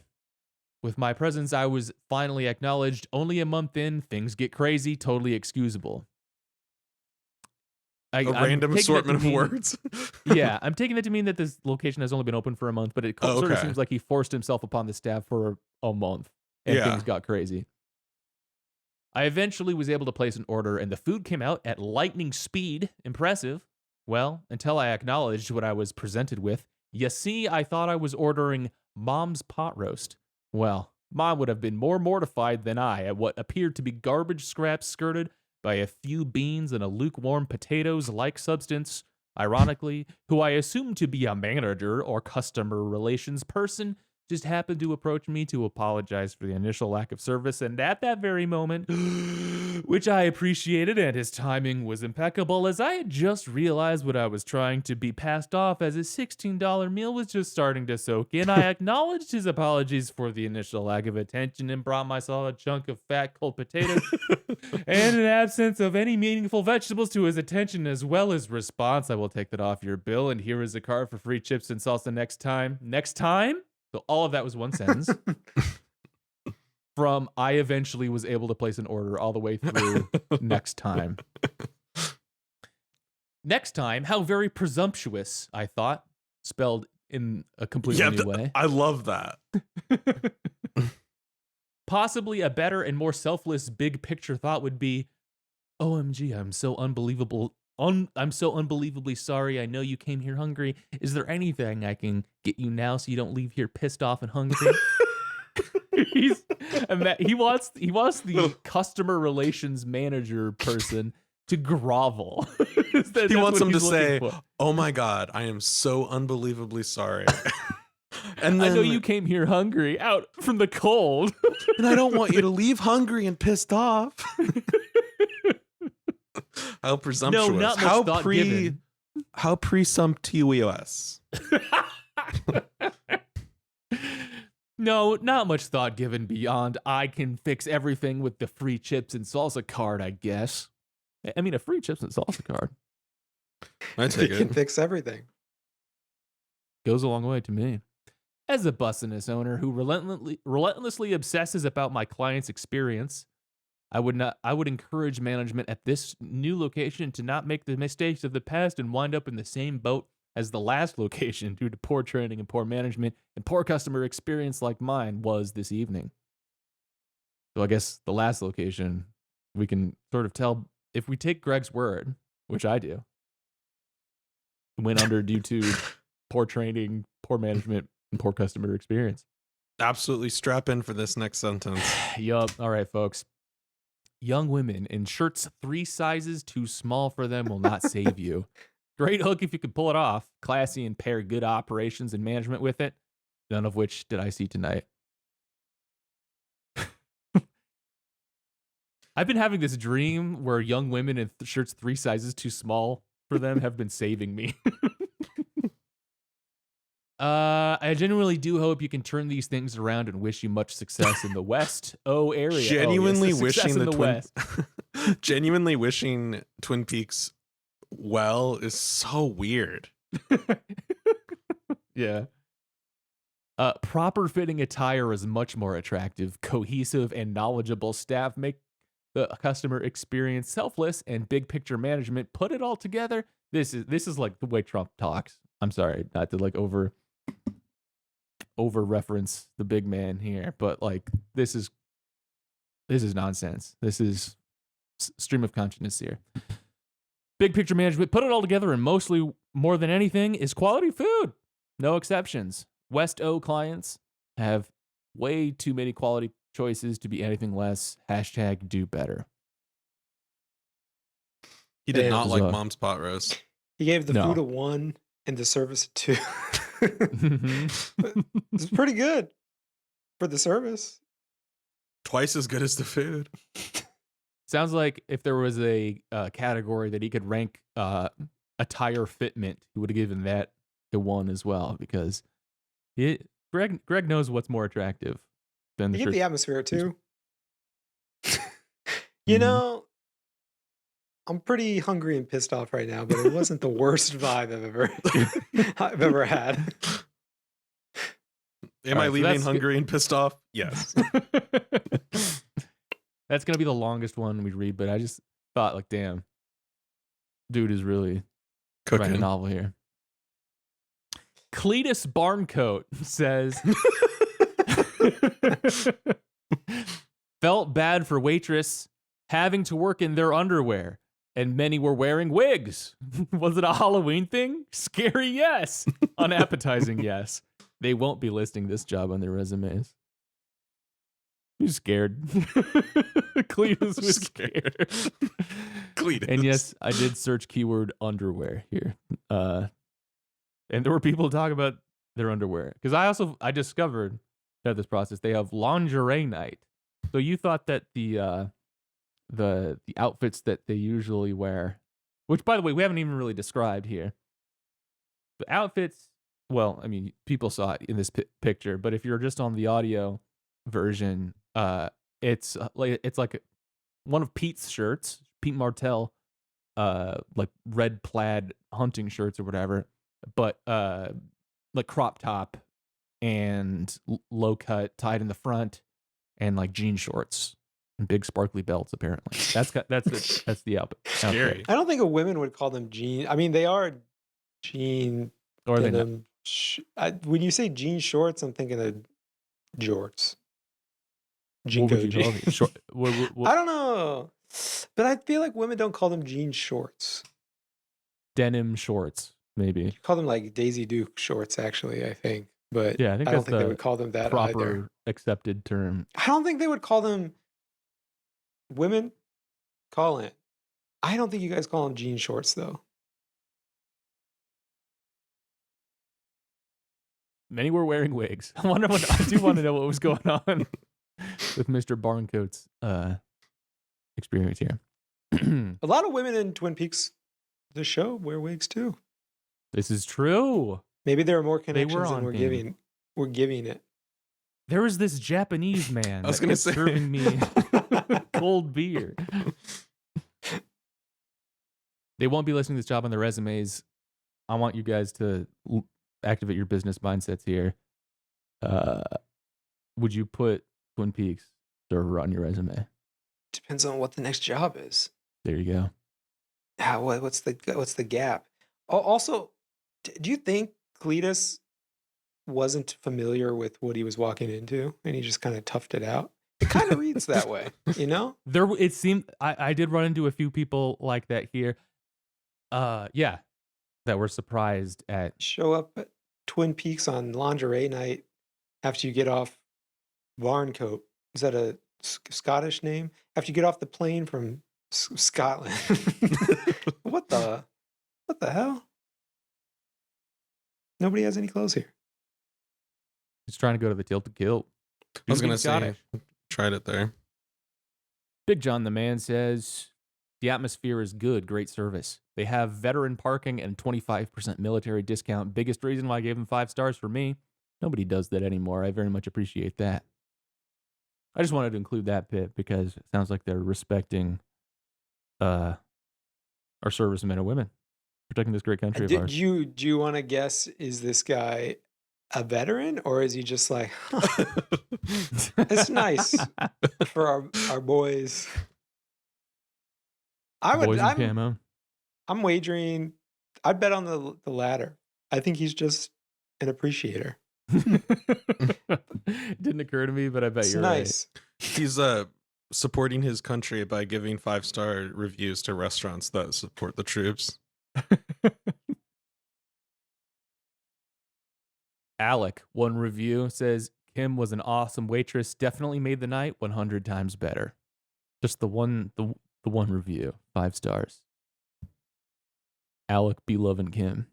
[SPEAKER 1] With my presence, I was finally acknowledged. Only a month in, things get crazy. Totally excusable.
[SPEAKER 3] A random assortment of words.
[SPEAKER 1] Yeah, I'm taking that to mean that this location has only been open for a month, but it sort of seems like he forced himself upon the staff for a month, and things got crazy. I eventually was able to place an order, and the food came out at lightning speed. Impressive. Well, until I acknowledged what I was presented with. You see, I thought I was ordering Mom's pot roast. Well, Mom would have been more mortified than I at what appeared to be garbage scraps skirted by a few beans and a lukewarm potatoes-like substance. Ironically, who I assumed to be a manager or customer relations person, just happened to approach me to apologize for the initial lack of service, and at that very moment, which I appreciated, and his timing was impeccable, as I had just realized what I was trying to be passed off as a $16 meal was just starting to soak in. I acknowledged his apologies for the initial lack of attention and brought myself a chunk of fat cold potatoes and an absence of any meaningful vegetables to his attention, as well as response. I will take that off your bill, and here is a card for free chips and salsa next time. Next time? So all of that was one sentence. From I eventually was able to place an order all the way through next time. Next time, how very presumptuous, I thought, spelled in a completely new way.
[SPEAKER 3] I love that.
[SPEAKER 1] Possibly a better and more selfless big picture thought would be, OMG, I'm so unbelievably sorry. I know you came here hungry. Is there anything I can get you now so you don't leave here pissed off and hungry? He wants the customer relations manager person to grovel.
[SPEAKER 3] He wants him to say, "Oh my God, I am so unbelievably sorry."
[SPEAKER 1] And then, I know you came here hungry, out from the cold,
[SPEAKER 3] and I don't want you to leave hungry and pissed off. How presumptuous.
[SPEAKER 1] No, not much thought given.
[SPEAKER 3] How presumptuous.
[SPEAKER 1] No, not much thought given beyond I can fix everything with the free chips and salsa card, I guess. I mean, a free chips and salsa card.
[SPEAKER 3] I take it.
[SPEAKER 2] Can fix everything.
[SPEAKER 1] Goes a long way to me. As a bussiness owner who relentlessly obsesses about my client's experience, I would encourage management at this new location to not make the mistakes of the past and wind up in the same boat as the last location due to poor training and poor management and poor customer experience like mine was this evening. So I guess the last location, we can sort of tell if we take Greg's word, which I do, went under due to poor training, poor management, and poor customer experience.
[SPEAKER 3] Absolutely strap in for this next sentence.
[SPEAKER 1] Yup. All right, folks. Young women in shirts 3 sizes too small for them will not save you. Great hook if you can pull it off. Classy and pair good operations and management with it. None of which did I see tonight. I've been having this dream where young women in shirts 3 sizes too small for them have been saving me. I genuinely do hope you can turn these things around and wish you much success in the West area.
[SPEAKER 3] Genuinely
[SPEAKER 1] wishing
[SPEAKER 3] the West. Genuinely wishing Twin Peaks well is so weird.
[SPEAKER 1] Yeah. Proper fitting attire is much more attractive. Cohesive and knowledgeable staff make the customer experience selfless, and big picture management put it all together. This is like the way Trump talks. I'm sorry not to like over reference the big man here, but like this is nonsense. This is stream of consciousness here. Big picture management, put it all together, and mostly more than anything is quality food. No exceptions. West O clients have way too many quality choices to be anything less. Hashtag do better.
[SPEAKER 3] He did not like Mom's pot roast.
[SPEAKER 2] He gave the food a 1 and the service a 2. It's pretty good for the service.
[SPEAKER 3] Twice as good as the food.
[SPEAKER 1] Sounds like if there was a category that he could rank attire fitment, he would have given that a 1 as well, because Greg knows what's more attractive than the
[SPEAKER 2] You
[SPEAKER 1] shirt.
[SPEAKER 2] get the atmosphere too. You know, I'm pretty hungry and pissed off right now, but it wasn't the worst vibe I've ever had.
[SPEAKER 3] Am I leaving hungry and pissed off? Yes.
[SPEAKER 1] That's going to be the longest one we read, but I just thought, like, damn, dude is really writing a novel here. Cletus Barncoat says, felt bad for waitress having to work in their underwear, and many were wearing wigs. Was it a Halloween thing? Scary, yes. Unappetizing, yes. They won't be listing this job on their resumes. He's scared. Cletus was scared.
[SPEAKER 3] Cletus.
[SPEAKER 1] And yes, I did search keyword underwear here. And there were people talking about their underwear. Because I discovered that this process, they have lingerie night. So you thought that the outfits that they usually wear, which by the way, we haven't even really described here. The outfits, well, I mean, people saw it in this picture, but if you're just on the audio version, it's like one of Pete's shirts, Pete Martell, like red plaid hunting shirts or whatever, but like crop top and low cut tied in the front, and like jean shorts and big sparkly belts. Apparently, that's the outfit.
[SPEAKER 3] Scary.
[SPEAKER 2] I don't think a women would call them jean. I mean, they are jean.
[SPEAKER 1] Or they not?
[SPEAKER 2] When you say jean shorts, I'm thinking of jorts.
[SPEAKER 1] What would you call it? Short, what?
[SPEAKER 2] I don't know, but I feel like women don't call them jean shorts.
[SPEAKER 1] Denim shorts, maybe.
[SPEAKER 2] You call them like Daisy Duke shorts, actually. I think, but
[SPEAKER 1] yeah, I
[SPEAKER 2] don't think they would call them that
[SPEAKER 1] proper
[SPEAKER 2] either.
[SPEAKER 1] Accepted term.
[SPEAKER 2] I don't think they would call them. Women call it. I don't think you guys call them jean shorts though.
[SPEAKER 1] Many were wearing wigs. I do want to know what was going on with Mr. Barncoat's experience here.
[SPEAKER 2] A lot of women in Twin Peaks, the show, wear wigs too.
[SPEAKER 1] This is true.
[SPEAKER 2] Maybe there are more connections than we're giving it.
[SPEAKER 1] There was this Japanese man
[SPEAKER 3] I was gonna say
[SPEAKER 1] serving me cold beer. They won't be listing this job on their resumes. I want you guys to activate your business mindsets here. Would you put Twin Peaks server on your resume?
[SPEAKER 2] Depends on what the next job is.
[SPEAKER 1] There you go.
[SPEAKER 2] What's the gap? Also, do you think Cletus wasn't familiar with what he was walking into and he just kind of toughed it out? It kind of reads that way, you know?
[SPEAKER 1] It seemed I did run into a few people like that here. Yeah, that were surprised at
[SPEAKER 2] show up at Twin Peaks on lingerie night after you get off Barncoat. Is that a Scottish name? After you get off the plane from Scotland. What the hell? Nobody has any clothes here.
[SPEAKER 1] He's trying to go to the Tilted Kilt.
[SPEAKER 3] I was gonna say, tried it there.
[SPEAKER 1] Big John the Man says, the atmosphere is good, great service. They have veteran parking and 25% military discount. Biggest reason why I gave them 5 stars for me. Nobody does that anymore. I very much appreciate that. I just wanted to include that bit because it sounds like they're respecting our servicemen and women, protecting this great country of ours.
[SPEAKER 2] Do you want to guess, is this guy a veteran, or is he just like, it's nice for our boys?
[SPEAKER 1] I'm
[SPEAKER 2] wagering. I'd bet on the latter. I think he's just an appreciator.
[SPEAKER 1] Didn't occur to me, but I bet
[SPEAKER 2] It's
[SPEAKER 1] you're
[SPEAKER 2] nice.
[SPEAKER 3] He's supporting his country by giving 5-star reviews to restaurants that support the troops.
[SPEAKER 1] right. Alec, one review says Kim was an awesome waitress, definitely made the night 100 times better. Just the one review, 5 stars. Alec be loving Kim.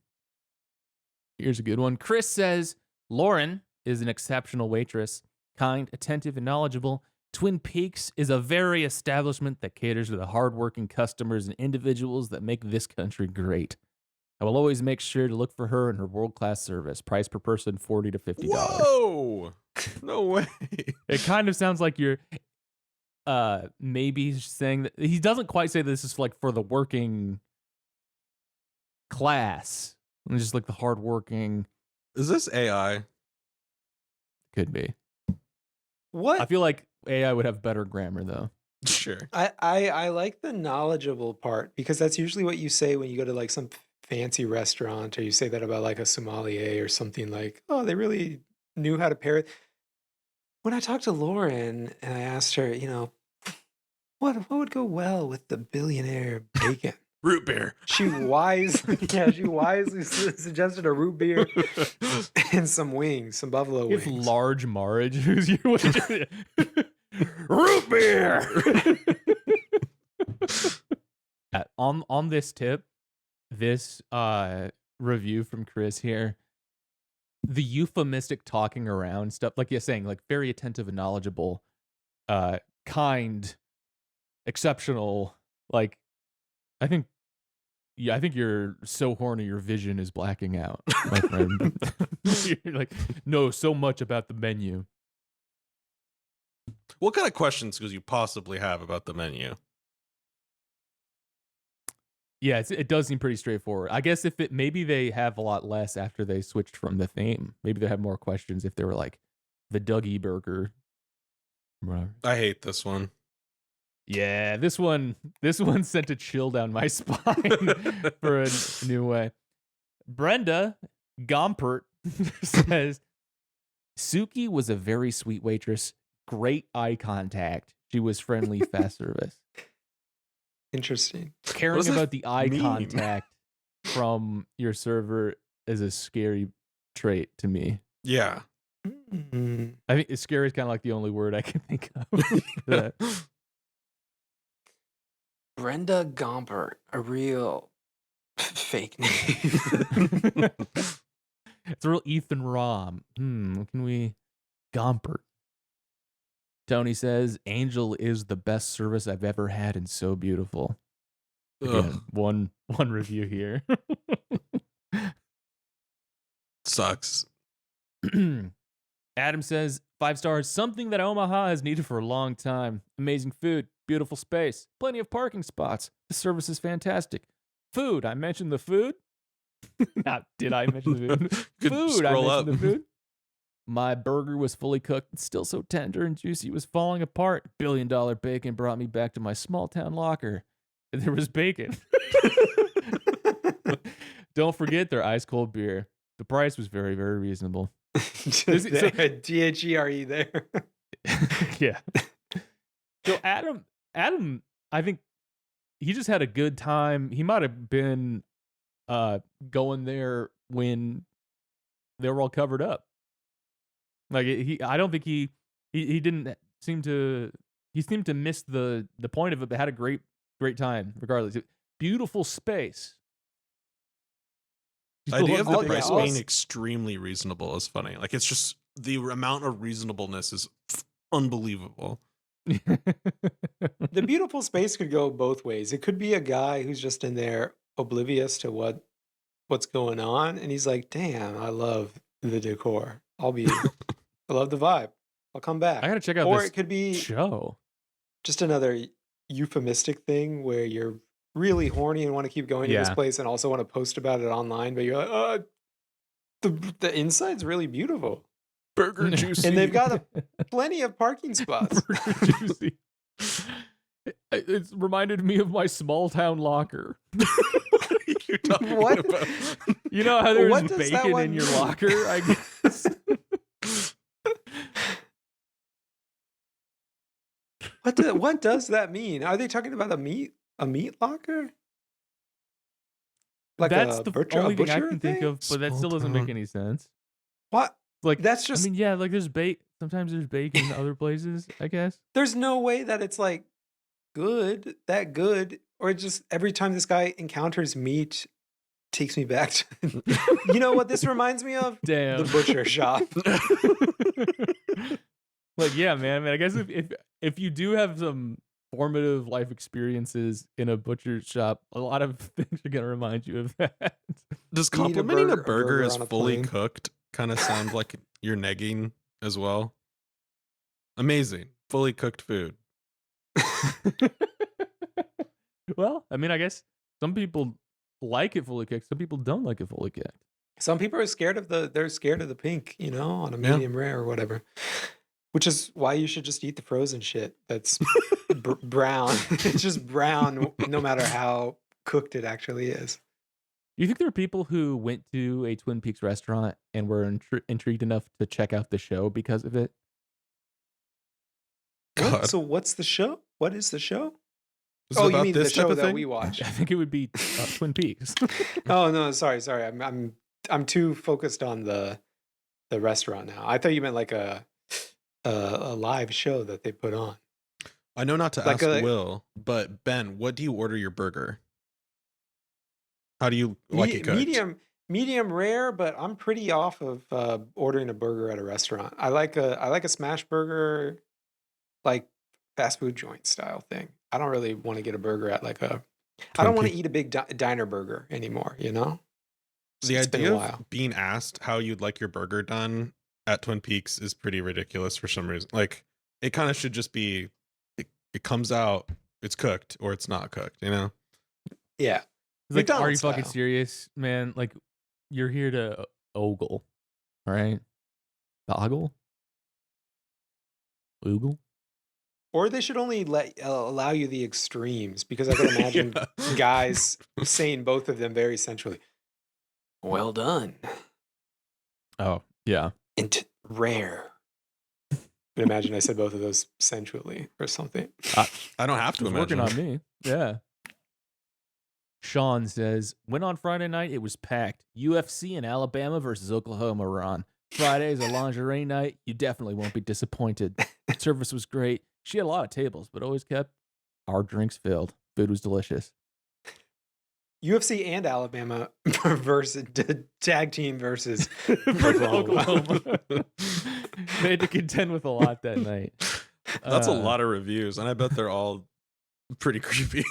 [SPEAKER 1] Here's a good one. Chris says Lauren is an exceptional waitress, kind, attentive, and knowledgeable. Twin Peaks is a very establishment that caters to the hardworking customers and individuals that make this country great. I will always make sure to look for her and her world-class service. Price per person, $40 to $50.
[SPEAKER 3] Whoa! No way.
[SPEAKER 1] It kind of sounds like you're maybe saying that he doesn't quite say this is like for the working class. It's just like the hardworking.
[SPEAKER 3] Is this AI?
[SPEAKER 1] Could be.
[SPEAKER 2] What?
[SPEAKER 1] I feel like AI would have better grammar though.
[SPEAKER 3] Sure.
[SPEAKER 2] I like the knowledgeable part because that's usually what you say when you go to like some fancy restaurant, or you say that about like a sommelier or something, like, oh, they really knew how to pair it. When I talked to Lauren and I asked her, what would go well with the billionaire bacon?
[SPEAKER 3] Root beer.
[SPEAKER 2] She wisely suggested a root beer and some wings, some buffalo
[SPEAKER 1] If
[SPEAKER 2] wings.
[SPEAKER 1] Large Marge, who's your root beer. On this tip, this review from Chris here, the euphemistic talking around stuff, like you're saying, like very attentive and knowledgeable, kind, exceptional, like I think you're so horny your vision is blacking out, my friend. You're like, know so much about the menu.
[SPEAKER 3] What kind of questions could you possibly have about the menu?
[SPEAKER 1] Yeah, it does seem pretty straightforward. I guess maybe they have a lot less after they switched from the theme. Maybe they have more questions if they were like the Dougie burger.
[SPEAKER 3] I hate this one.
[SPEAKER 1] Yeah, this one sent a chill down my spine for a new way. Brenda Gompert says, Suki was a very sweet waitress. Great eye contact. She was friendly, fast service.
[SPEAKER 2] Interesting.
[SPEAKER 1] Caring about the eye contact from your server is a scary trait to me.
[SPEAKER 3] Yeah.
[SPEAKER 2] Mm-hmm.
[SPEAKER 1] I think scary is kind of like the only word I can think of.
[SPEAKER 2] Brenda Gompert, a real fake name.
[SPEAKER 1] It's a real Ethan Rom. What can we? Gompert. Tony says, Angel is the best service I've ever had and so beautiful. Again, one review here.
[SPEAKER 3] Sucks.
[SPEAKER 1] Adam says, 5 stars, something that Omaha has needed for a long time. Amazing food, beautiful space, plenty of parking spots. The service is fantastic. Food, I mentioned the food. Did I mention the food? Food, I mentioned the food. My burger was fully cooked, still so tender and juicy, it was falling apart. $1 billion bacon brought me back to my small town locker. And there was bacon. Don't forget their ice cold beer. The price was very, very reasonable.
[SPEAKER 2] DHERE there.
[SPEAKER 1] Yeah. So Adam, I think he just had a good time. He might have been going there when they were all covered up. Like I don't think he didn't seem to. He seemed to miss the point of it, but had a great time regardless. Beautiful space.
[SPEAKER 3] The idea of the price being extremely reasonable is funny. Like it's just the amount of reasonableness is unbelievable.
[SPEAKER 2] The beautiful space could go both ways. It could be a guy who's just in there oblivious to what's going on, and he's like, "Damn, I love the decor. I love the vibe. I'll come back."
[SPEAKER 1] I gotta check out
[SPEAKER 2] or
[SPEAKER 1] this
[SPEAKER 2] it could be
[SPEAKER 1] show.
[SPEAKER 2] Just another euphemistic thing where you're really horny and want to keep going to this place and also want to post about it online, but you're like, the inside's really beautiful.
[SPEAKER 3] Burger juicy.
[SPEAKER 2] And they've got plenty of parking spots.
[SPEAKER 1] Burger juicy. It's reminded me of my small town locker.
[SPEAKER 3] What are you talking about?
[SPEAKER 1] You know how there's bacon in your locker, I guess.
[SPEAKER 2] What does that mean? Are they talking about a meat locker? Like
[SPEAKER 1] That's
[SPEAKER 2] a
[SPEAKER 1] the
[SPEAKER 2] butcher
[SPEAKER 1] only thing I
[SPEAKER 2] butcher
[SPEAKER 1] can think
[SPEAKER 2] thing?
[SPEAKER 1] of, but that
[SPEAKER 3] Small
[SPEAKER 1] still doesn't make
[SPEAKER 3] town.
[SPEAKER 1] any sense.
[SPEAKER 2] What?
[SPEAKER 1] Like,
[SPEAKER 2] That's
[SPEAKER 1] I
[SPEAKER 2] just
[SPEAKER 1] mean, yeah, like there's sometimes there's bacon in other places, I guess.
[SPEAKER 2] there's no way that it's like that good, or just every time this guy encounters meat takes me back to you know what this reminds me of?
[SPEAKER 1] Damn.
[SPEAKER 2] The butcher shop.
[SPEAKER 1] Like, yeah, man. I mean, I guess if you do have some formative life experiences in a butcher shop, a lot of things are gonna remind you of that.
[SPEAKER 3] Does
[SPEAKER 2] You eat a
[SPEAKER 3] complimenting a
[SPEAKER 2] burger
[SPEAKER 3] burger as
[SPEAKER 2] on a
[SPEAKER 3] fully
[SPEAKER 2] plane.
[SPEAKER 3] cooked kind of sound like you're negging as well? Amazing. Fully cooked food.
[SPEAKER 1] Well, I mean, I guess some people like it fully cooked. Some people don't like it fully cooked.
[SPEAKER 2] Some people are scared of they're scared of the pink, you know, on a
[SPEAKER 3] Yeah.
[SPEAKER 2] medium rare or whatever. Which is why you should just eat the frozen shit that's brown. It's just brown no matter how cooked it actually is.
[SPEAKER 1] Do you think there are people who went to a Twin Peaks restaurant and were intrigued enough to check out the show because of it?
[SPEAKER 3] God.
[SPEAKER 2] So what's the show? What is the show?
[SPEAKER 3] Is it
[SPEAKER 2] Oh, you
[SPEAKER 3] about
[SPEAKER 2] mean the
[SPEAKER 3] this type
[SPEAKER 2] show
[SPEAKER 3] of
[SPEAKER 2] that
[SPEAKER 3] thing?
[SPEAKER 2] we watch?
[SPEAKER 1] I think it would be Twin Peaks.
[SPEAKER 2] Oh no, sorry. I'm too focused on the restaurant now. I thought you meant like a live show that they put on.
[SPEAKER 3] I know not to
[SPEAKER 2] Like
[SPEAKER 3] ask Will, but Ben, what do you order your burger? How do you like it cooked?
[SPEAKER 2] Medium rare, but I'm pretty off of ordering a burger at a restaurant. I like a smash burger, like fast food joint style thing. I don't really want to get a burger at like a. I don't want to eat a big diner burger anymore. You know.
[SPEAKER 3] The
[SPEAKER 2] It's been a
[SPEAKER 3] idea
[SPEAKER 2] while.
[SPEAKER 3] of being asked how you'd like your burger done at Twin Peaks is pretty ridiculous for some reason. Like, it kind of should just be, it comes out, it's cooked or it's not cooked, you know?
[SPEAKER 2] Yeah.
[SPEAKER 1] It's like, are you
[SPEAKER 2] McDonald's
[SPEAKER 1] fucking
[SPEAKER 2] style.
[SPEAKER 1] serious, man? Like, you're here to ogle, all right? The ogle? Oogle?
[SPEAKER 2] Or they should only allow you the extremes, because I can imagine guys saying both of them very sensually. Well done.
[SPEAKER 1] Oh, yeah.
[SPEAKER 2] And rare. I can imagine I said both of those sensually or something.
[SPEAKER 3] I don't have to
[SPEAKER 1] It's
[SPEAKER 3] imagine.
[SPEAKER 1] working on me. Yeah. Sean says, when on Friday night, it was packed. UFC in Alabama versus Oklahoma were on. Friday's a lingerie night. You definitely won't be disappointed. Service was great. She had a lot of tables, but always kept our drinks filled. Food was delicious.
[SPEAKER 2] UFC and Alabama versus tag team versus
[SPEAKER 1] Oklahoma. They had to contend with a lot that night.
[SPEAKER 3] That's a lot of reviews, and I bet they're all pretty creepy.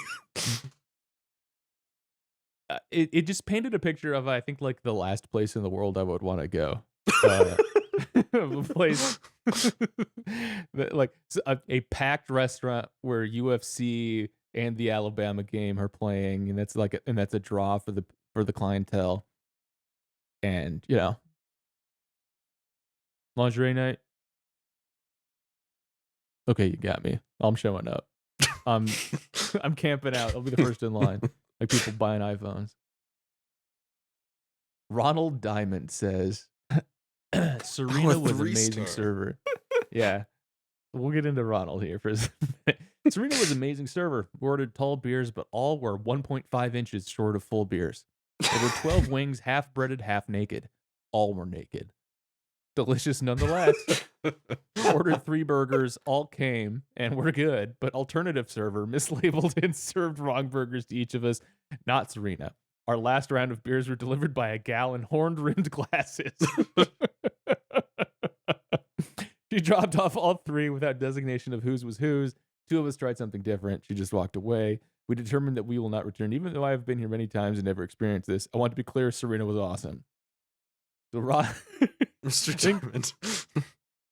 [SPEAKER 1] It just painted a picture of, I think, like the last place in the world I would want to go. A place like a packed restaurant where UFC and the Alabama game are playing, and that's a draw for the clientele. And lingerie night. Okay, you got me. I'm showing up. I'm camping out. I'll be the first in line. Like people buying iPhones. Ronald Diamond says, Serena was an amazing server. Yeah. We'll get into Ronald here for a minute. Serena was an amazing server. We ordered tall beers, but all were 1.5 inches short of full beers. There were 12 wings, half breaded, half naked. All were naked. Delicious nonetheless. Ordered 3 burgers, all came and were good, but alternative server mislabeled and served wrong burgers to each of us, not Serena. Our last round of beers were delivered by a gal in horn-rimmed glasses. She dropped off all 3 without designation of whose was whose. 2 of us tried something different. She just walked away. We determined that we will not return, even though I have been here many times and never experienced this. I want to be clear, Serena was awesome. So
[SPEAKER 3] Mr. Diamond.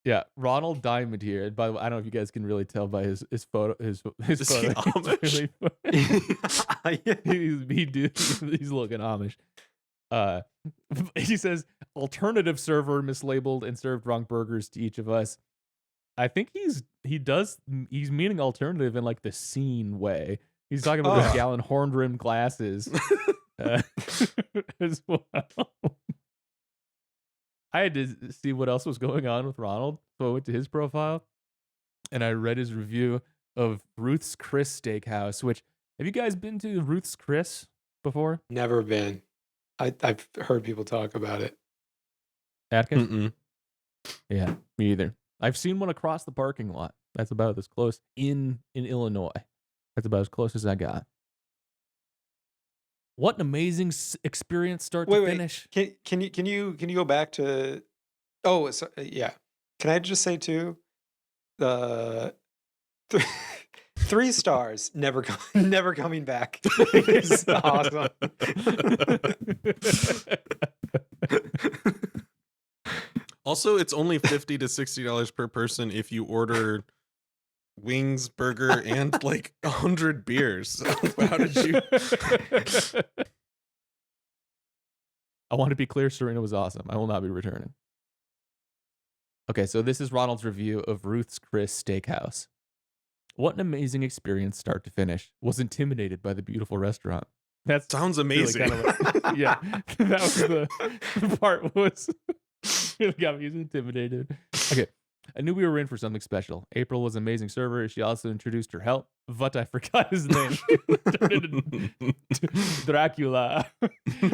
[SPEAKER 1] Yeah, Ronald Diamond here. And by the way, I don't know if you guys can really tell by his photo. His
[SPEAKER 3] Is he
[SPEAKER 1] photo.
[SPEAKER 3] Amish?
[SPEAKER 1] He's looking Amish. He says alternative server mislabeled and served wrong burgers to each of us. I think he's meaning alternative in like the scene way. He's talking about this gal in horn-rimmed glasses as well. I had to see what else was going on with Ronald, so I went to his profile and I read his review. of Ruth's Chris Steakhouse. Which, have you guys been to Ruth's Chris before?
[SPEAKER 2] Never been. I've heard people talk about it.
[SPEAKER 1] Atkins?
[SPEAKER 3] Mm-mm.
[SPEAKER 1] Yeah, me either. I've seen one across the parking lot. That's about as close in Illinois. That's about as close as I got. What an amazing experience, start to finish.
[SPEAKER 2] Can you go back to? Oh, yeah. Can I just say too? The 3 stars. Never coming back. It's awesome.
[SPEAKER 3] Also, it's only $50 to $60 per person if you order wings, burger, and like 100 beers. How did you?
[SPEAKER 1] I want to be clear, Serena was awesome. I will not be returning. Okay, so this is Ronald's review of Ruth's Chris Steakhouse. What an amazing experience, start to finish. Was intimidated by the beautiful restaurant. That
[SPEAKER 3] sounds amazing.
[SPEAKER 1] Really yeah, that was the part was really got me intimidated. Okay, I knew we were in for something special. April was an amazing server. She also introduced her help, but I forgot his name. Dracula,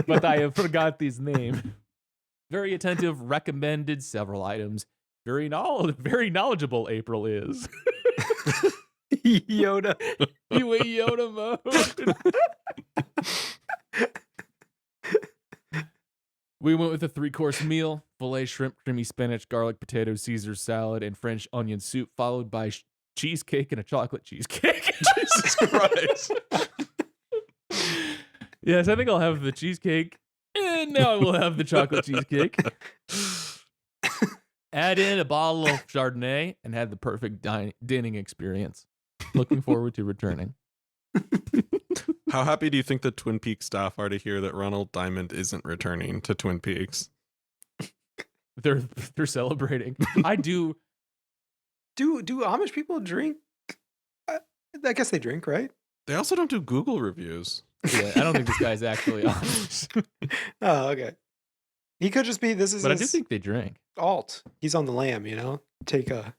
[SPEAKER 1] but I forgot his name. Very attentive, recommended several items. Very knowledgeable April is.
[SPEAKER 2] Yoda.
[SPEAKER 1] You in Yoda mode. We went with a 3-course meal: filet shrimp, creamy spinach, garlic potato, Caesar salad, and French onion soup, followed by cheesecake and a chocolate cheesecake.
[SPEAKER 3] Jesus Christ.
[SPEAKER 1] Yes, I think I'll have the cheesecake. And now I will have the chocolate cheesecake. Add in a bottle of Chardonnay and had the perfect dining experience. Looking forward to returning.
[SPEAKER 3] How happy do you think the Twin Peaks staff are to hear that Ronald Diamond isn't returning to Twin Peaks?
[SPEAKER 1] They're celebrating. I do.
[SPEAKER 2] Do Amish people drink? I guess they drink, right?
[SPEAKER 3] They also don't do Google reviews.
[SPEAKER 1] Yeah, I don't think this guy's actually Amish.
[SPEAKER 2] Oh, okay. He could just be. This is.
[SPEAKER 1] But I do think they drink.
[SPEAKER 2] Alt. He's on the lam, you know. Take a.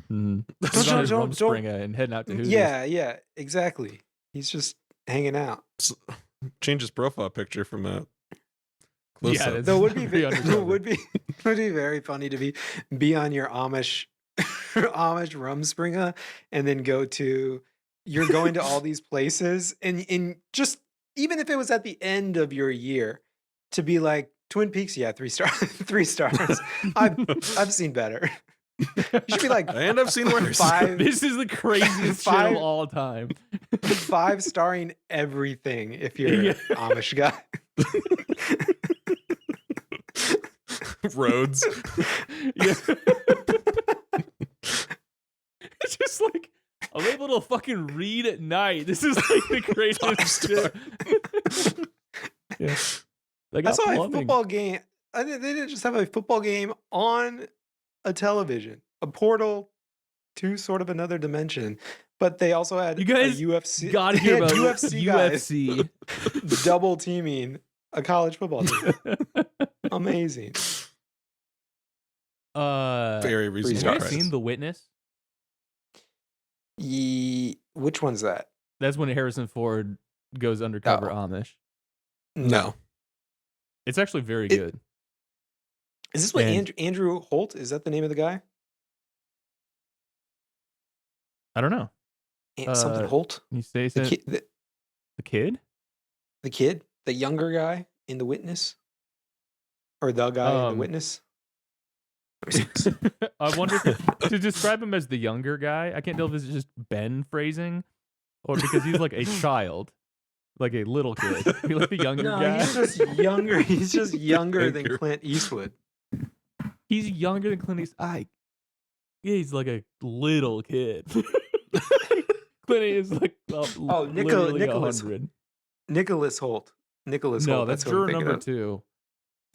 [SPEAKER 1] He's on his Rumspringa and heading out to Hooters.
[SPEAKER 2] Yeah, exactly. He's just hanging out.
[SPEAKER 3] Change his profile picture from that.
[SPEAKER 1] Yeah,
[SPEAKER 2] though would be would be very funny to be on your Amish Rumspringa and then you're going to all these places and just even if it was at the end of your year to be like Twin Peaks, yeah, 3 stars. 3 stars. I've seen better. You should be like,
[SPEAKER 3] and I've seen worse.
[SPEAKER 2] 5.
[SPEAKER 1] This is the craziest shit of all time.
[SPEAKER 2] 5 starring everything if you're an Amish guy.
[SPEAKER 3] Roads.
[SPEAKER 1] Yeah. It's just like I'm able to fucking read at night. This is like the greatest shit. Yeah.
[SPEAKER 2] I saw a football game. They didn't just have a football game on a television, a portal to sort of another dimension. But they also had
[SPEAKER 1] you guys
[SPEAKER 2] a UFC.
[SPEAKER 1] Gotta hear about
[SPEAKER 2] UFC guys double teaming a college football team. Amazing.
[SPEAKER 3] Very reasonable.
[SPEAKER 1] Have you guys seen The Witness?
[SPEAKER 2] Which one's that?
[SPEAKER 1] That's when Harrison Ford goes undercover Amish.
[SPEAKER 3] No.
[SPEAKER 1] It's actually very good.
[SPEAKER 2] Is this what Andrew Holt? Is that the name of the guy?
[SPEAKER 1] I don't know.
[SPEAKER 2] Something Holt?
[SPEAKER 1] Can you say
[SPEAKER 2] the kid?
[SPEAKER 1] The kid?
[SPEAKER 2] The kid? The younger guy in The Witness? Or the guy in The Witness?
[SPEAKER 1] I wonder to describe him as the younger guy. I can't tell if this is just Ben phrasing or because he's like a child. Like a little kid. He like the younger guy.
[SPEAKER 2] He's just younger. He's just younger than Clint Eastwood.
[SPEAKER 1] He's younger than Clint Eastwood. He's like a little kid. Clint is like
[SPEAKER 2] Nicholas
[SPEAKER 1] 100.
[SPEAKER 2] Nicholas Holt. Nicholas Holt.
[SPEAKER 1] No, that's juror number 2.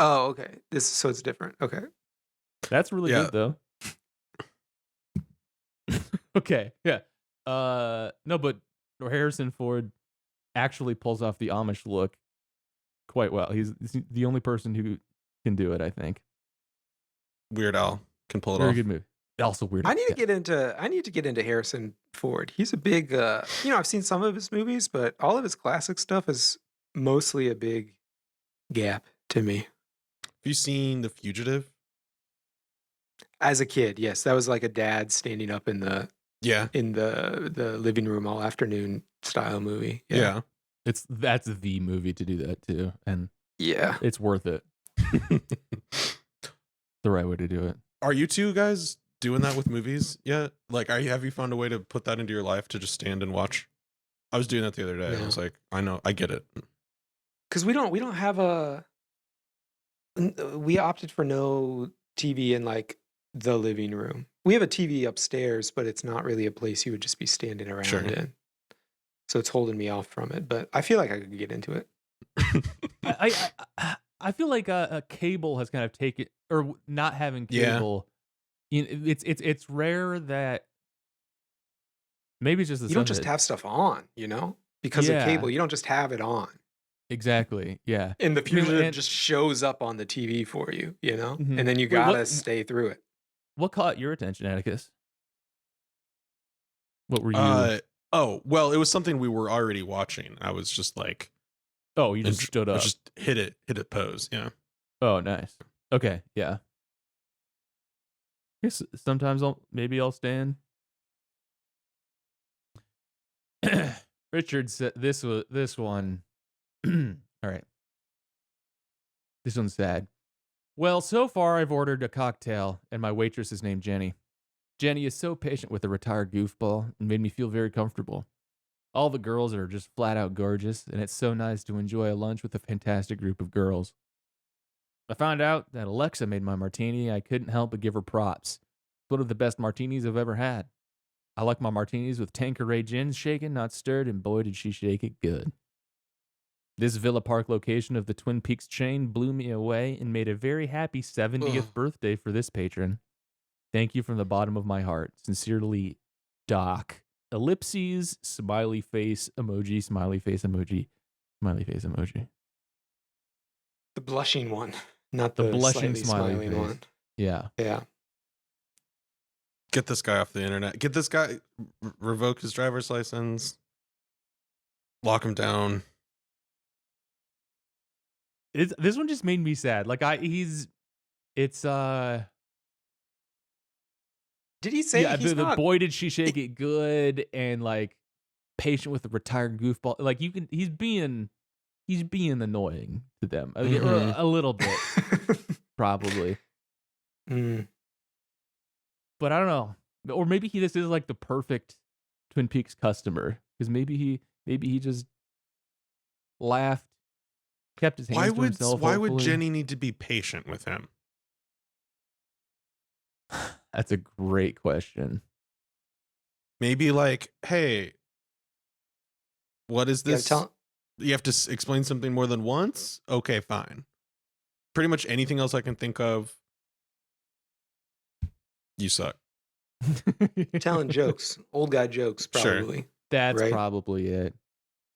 [SPEAKER 2] Oh, okay. So it's different. Okay.
[SPEAKER 1] That's really good though. Okay. Yeah. No, but Harrison Ford actually pulls off the Amish look quite well. He's the only person who can do it, I think.
[SPEAKER 3] Weird Al can pull it off.
[SPEAKER 1] Very good movie. Also weird.
[SPEAKER 2] I need to get into Harrison Ford. He's a big I've seen some of his movies, but all of his classic stuff is mostly a big gap to me.
[SPEAKER 3] Have you seen The Fugitive?
[SPEAKER 2] As a kid, yes. That was like a dad standing up in the living room all afternoon style movie.
[SPEAKER 3] Yeah.
[SPEAKER 1] That's the movie to do that too. And
[SPEAKER 2] yeah,
[SPEAKER 1] it's worth it. The right way to do it.
[SPEAKER 3] Are you two guys doing that with movies yet? Like, have you found a way to put that into your life to just stand and watch? I was doing that the other day.
[SPEAKER 2] No.
[SPEAKER 3] I was like, I know, I get it.
[SPEAKER 2] Because we don't have we opted for no TV in like the living room. We have a TV upstairs, but it's not really a place you would just be standing around in. So it's holding me off from it. But I feel like I could get into it.
[SPEAKER 1] I feel like a cable has kind of taken, or not having cable. Yeah. It's rare that maybe it's just
[SPEAKER 2] you don't just have stuff on, because of cable. You don't just have it on.
[SPEAKER 1] Exactly. Yeah.
[SPEAKER 2] And the future just shows up on the TV for you,
[SPEAKER 1] Mm-hmm.
[SPEAKER 2] And then you gotta stay through it.
[SPEAKER 1] What caught your attention, Atticus? What were you?
[SPEAKER 3] Oh, well, it was something we were already watching. I was just like,
[SPEAKER 1] oh, you just stood up.
[SPEAKER 3] Just hit it pose. Yeah.
[SPEAKER 1] Oh, nice. Okay. Yeah. I guess sometimes I'll stand. Richard said this one. All right. This one's sad. Well, so far I've ordered a cocktail and my waitress is named Jenny. Jenny is so patient with a retired goofball and made me feel very comfortable. All the girls are just flat out gorgeous, and it's so nice to enjoy a lunch with a fantastic group of girls. I found out that Alexa made my martini. I couldn't help but give her props. It's one of the best martinis I've ever had. I like my martinis with Tanqueray gin, shaken, not stirred, and boy, did she shake it good. This Villa Park location of the Twin Peaks chain blew me away and made a very happy 70th birthday for this patron. Thank you from the bottom of my heart. Sincerely, Doc. Ellipses, smiley face emoji, smiley face emoji, smiley face emoji.
[SPEAKER 2] The blushing one, not
[SPEAKER 1] the blushing smiling
[SPEAKER 2] one.
[SPEAKER 1] Yeah.
[SPEAKER 2] Yeah.
[SPEAKER 3] Get this guy off the internet. Get this guy, revoke his driver's license, lock him down.
[SPEAKER 1] This one just made me sad. Like
[SPEAKER 2] did he say
[SPEAKER 1] the boy did she shake it good, and like patient with the retired goofball. Like he's being annoying to them. I mean, or a little bit probably. But I don't know. Or maybe this is like the perfect Twin Peaks customer, because maybe he just laughed, kept his hands to himself.
[SPEAKER 3] Why would Jenny need to be patient with him?
[SPEAKER 1] That's a great question.
[SPEAKER 3] Maybe like, hey, what is this? You have to explain something more than once? Okay, fine. Pretty much anything else I can think of. You suck.
[SPEAKER 2] Telling jokes. Old guy jokes, probably.
[SPEAKER 3] Sure.
[SPEAKER 1] That's probably it.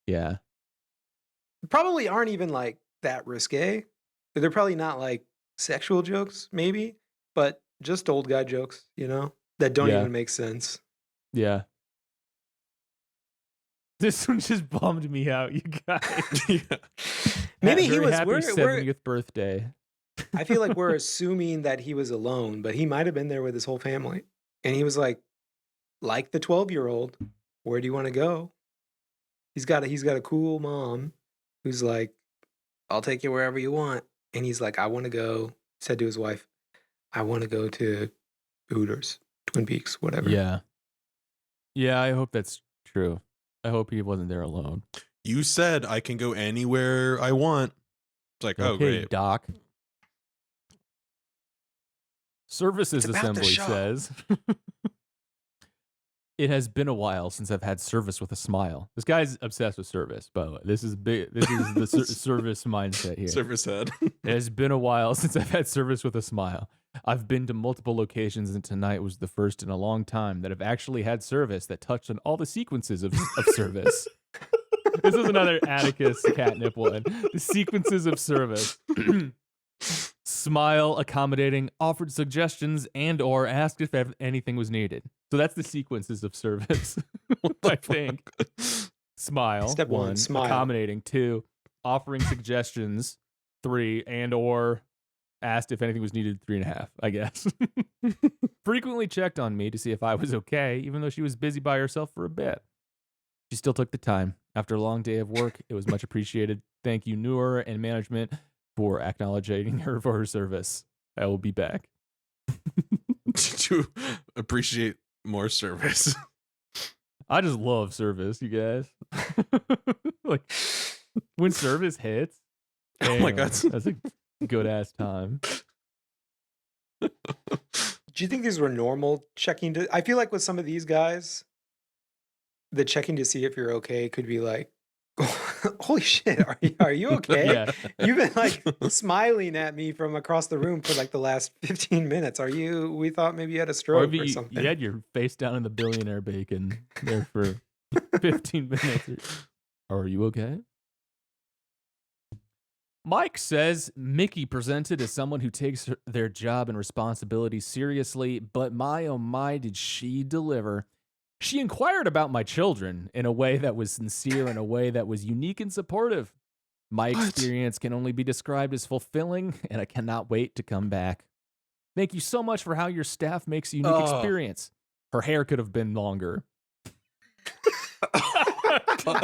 [SPEAKER 1] Yeah.
[SPEAKER 2] Probably aren't even like that risque. They're probably not like sexual jokes, maybe, but just old guy jokes, that don't even make sense.
[SPEAKER 1] Yeah. This one just bummed me out, you guys.
[SPEAKER 2] Yeah. Maybe he was
[SPEAKER 1] happy 70th birthday.
[SPEAKER 2] I feel like we're assuming that he was alone, but he might have been there with his whole family. And he was like the 12-year-old, where do you want to go? He's got a cool mom who's like, I'll take you wherever you want. And he's like, I want to go, said to his wife, I want to go to Hooters, Twin Peaks, whatever.
[SPEAKER 1] Yeah. Yeah, I hope that's true. I hope he wasn't there alone.
[SPEAKER 3] You said I can go anywhere I want. It's like, oh, great.
[SPEAKER 1] Doc. Services Assembly says, it has been a while since I've had service with a smile. This guy's obsessed with service, by the way. This is big. This is the service mindset here.
[SPEAKER 3] Service head.
[SPEAKER 1] It has been a while since I've had service with a smile. I've been to multiple locations, and tonight was the first in a long time that I've actually had service that touched on all the sequences of service. This is another Atticus catnip one. The sequences of service. Smile, accommodating, offered suggestions, and or asked if anything was needed. So that's the sequences of service. I think. Smile.
[SPEAKER 2] Step 1, smile.
[SPEAKER 1] Accommodating. 2, offering suggestions. 3, and or asked if anything was needed. 3.5, I guess. Frequently checked on me to see if I was okay, even though she was busy by herself for a bit. She still took the time. After a long day of work, it was much appreciated. Thank you, Noor and management, for acknowledging her for her service. I will be back.
[SPEAKER 3] To appreciate more service.
[SPEAKER 1] I just love service, you guys. Like, when service hits,
[SPEAKER 3] oh my God,
[SPEAKER 1] that's a good ass time.
[SPEAKER 2] Do you think these were normal checking? I feel like with some of these guys, the checking to see if you're okay could be like, holy shit, are you okay?
[SPEAKER 1] Yeah.
[SPEAKER 2] You've been like smiling at me from across the room for like the last 15 minutes. We thought maybe you had a stroke or something.
[SPEAKER 1] You had your face down in the billionaire bacon there for 15 minutes. Are you okay? Mike says Mickey presented as someone who takes their job and responsibility seriously, but my oh my did she deliver. She inquired about my children in a way that was sincere, in a way that was unique and supportive. My experience can only be described as fulfilling, and I cannot wait to come back. Thank you so much for how your staff makes a unique experience. Her hair could have been longer.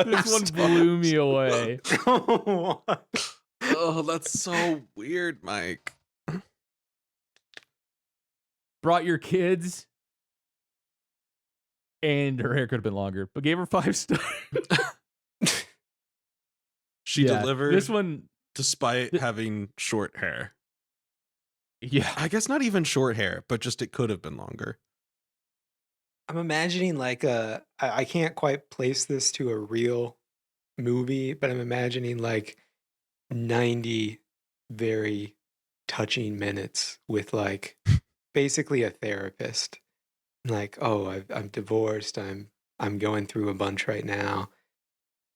[SPEAKER 1] This one blew me away.
[SPEAKER 3] Oh, that's so weird, Mike.
[SPEAKER 1] Brought your kids, and her hair could have been longer, but gave her 5 stars.
[SPEAKER 3] She delivered
[SPEAKER 1] this one
[SPEAKER 3] despite having short hair.
[SPEAKER 1] Yeah.
[SPEAKER 3] I guess not even short hair, but just it could have been longer.
[SPEAKER 2] I'm imagining like I can't quite place this to a real movie, but I'm imagining like 90 very touching minutes with like basically a therapist. Like, oh, I'm divorced. I'm going through a bunch right now.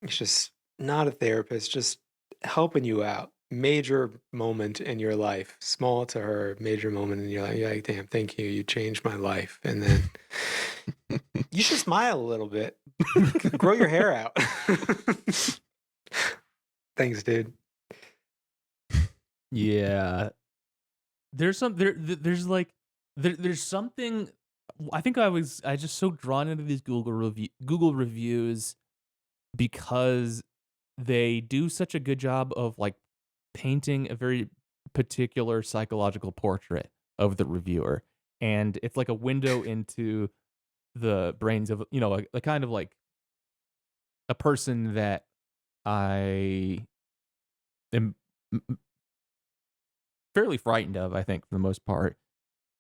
[SPEAKER 2] It's just not a therapist, just helping you out. Major moment in your life, small to her, major moment in your life. You're like, damn, thank you. You changed my life. And then you should smile a little bit. Grow your hair out. Thanks, dude.
[SPEAKER 1] Yeah. There's something I think I just so drawn into these Google reviews because they do such a good job of like painting a very particular psychological portrait of the reviewer, and it's like a window into the brains of a kind of like a person that I am fairly frightened of, I think, for the most part.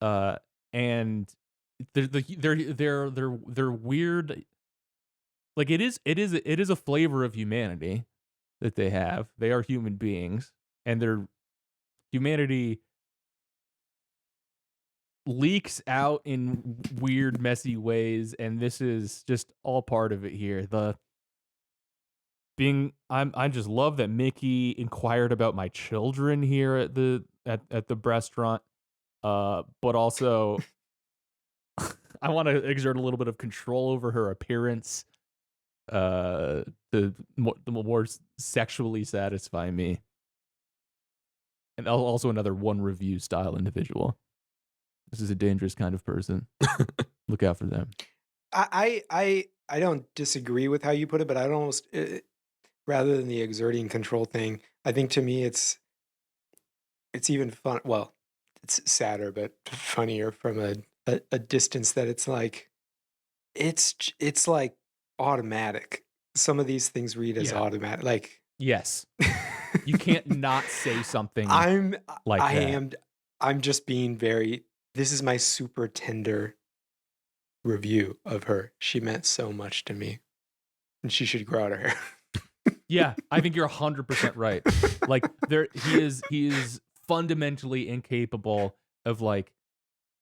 [SPEAKER 1] And they're weird. Like it is a flavor of humanity that they have. They are human beings, and their humanity leaks out in weird, messy ways, and this is just all part of it here. I just love that Mickey inquired about my children here at the restaurant, but also I want to exert a little bit of control over her appearance, to more sexually satisfy me, and also another one review style individual. This is a dangerous kind of person. Look out for them.
[SPEAKER 2] I don't disagree with how you put it, but I'd almost rather than the exerting control thing, I think to me it's even fun. Well, it's sadder, but funnier from a distance that it's like like automatic. Some of these things read as automatic. Like
[SPEAKER 1] yes, you can't not say something. I'm
[SPEAKER 2] just being very. This is my super tender review of her. She meant so much to me, and she should grow out her hair.
[SPEAKER 1] Yeah, I think you're 100% right. Like he is fundamentally incapable of like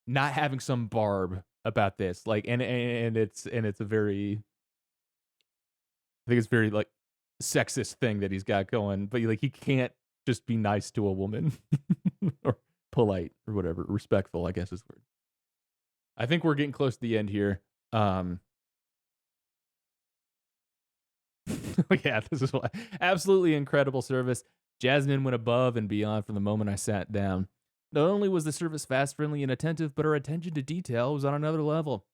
[SPEAKER 1] not having some barb about this. Like and it's a very, I think it's very like sexist thing that he's got going, but like he can't just be nice to a woman or polite or whatever, respectful, I guess is the word. I think we're getting close to the end here. Yeah, this is why. Absolutely incredible service. Jasmine went above and beyond from the moment I sat down. Not only was the service fast, friendly, and attentive, but her attention to detail was on another level.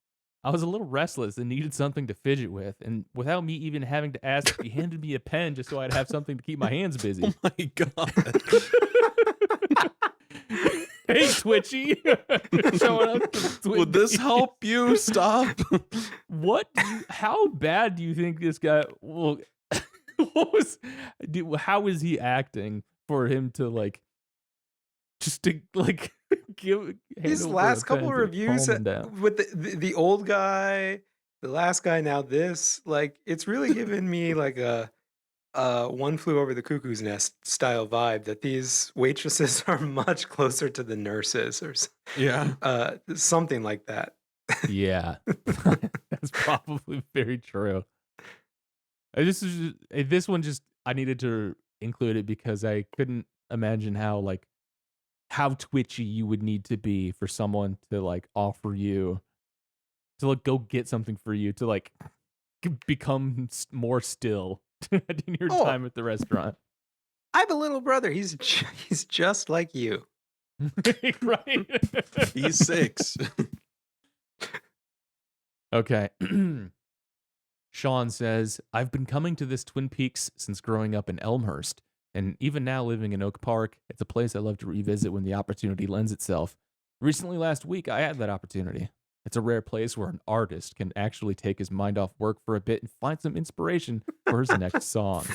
[SPEAKER 1] I was a little restless and needed something to fidget with, and without me even having to ask, she handed me a pen just so I'd have something to keep my hands busy.
[SPEAKER 3] Oh my god.
[SPEAKER 1] Hey, Twitchy. Showing up to
[SPEAKER 3] Would this help you stop?
[SPEAKER 1] How bad do you think this guy, well, how is he acting for him to like, just to like give
[SPEAKER 2] these last couple of reviews with the old guy, the last guy, now this, like, it's really given me like a One Flew Over the Cuckoo's Nest style vibe that these waitresses are much closer to the nurses or something like that.
[SPEAKER 1] Yeah, that's probably very true. This one just, I needed to include it because I couldn't imagine how twitchy you would need to be for someone to like offer you to like go get something for you to like become more still in your time at the restaurant.
[SPEAKER 2] I have a little brother. He's just like you.
[SPEAKER 1] Right.
[SPEAKER 3] He's 6.
[SPEAKER 1] Okay. Sean says, I've been coming to this Twin Peaks since growing up in Elmhurst, and even now living in Oak Park, it's a place I love to revisit when the opportunity lends itself. Recently, last week, I had that opportunity. It's a rare place where an artist can actually take his mind off work for a bit and find some inspiration for his next song.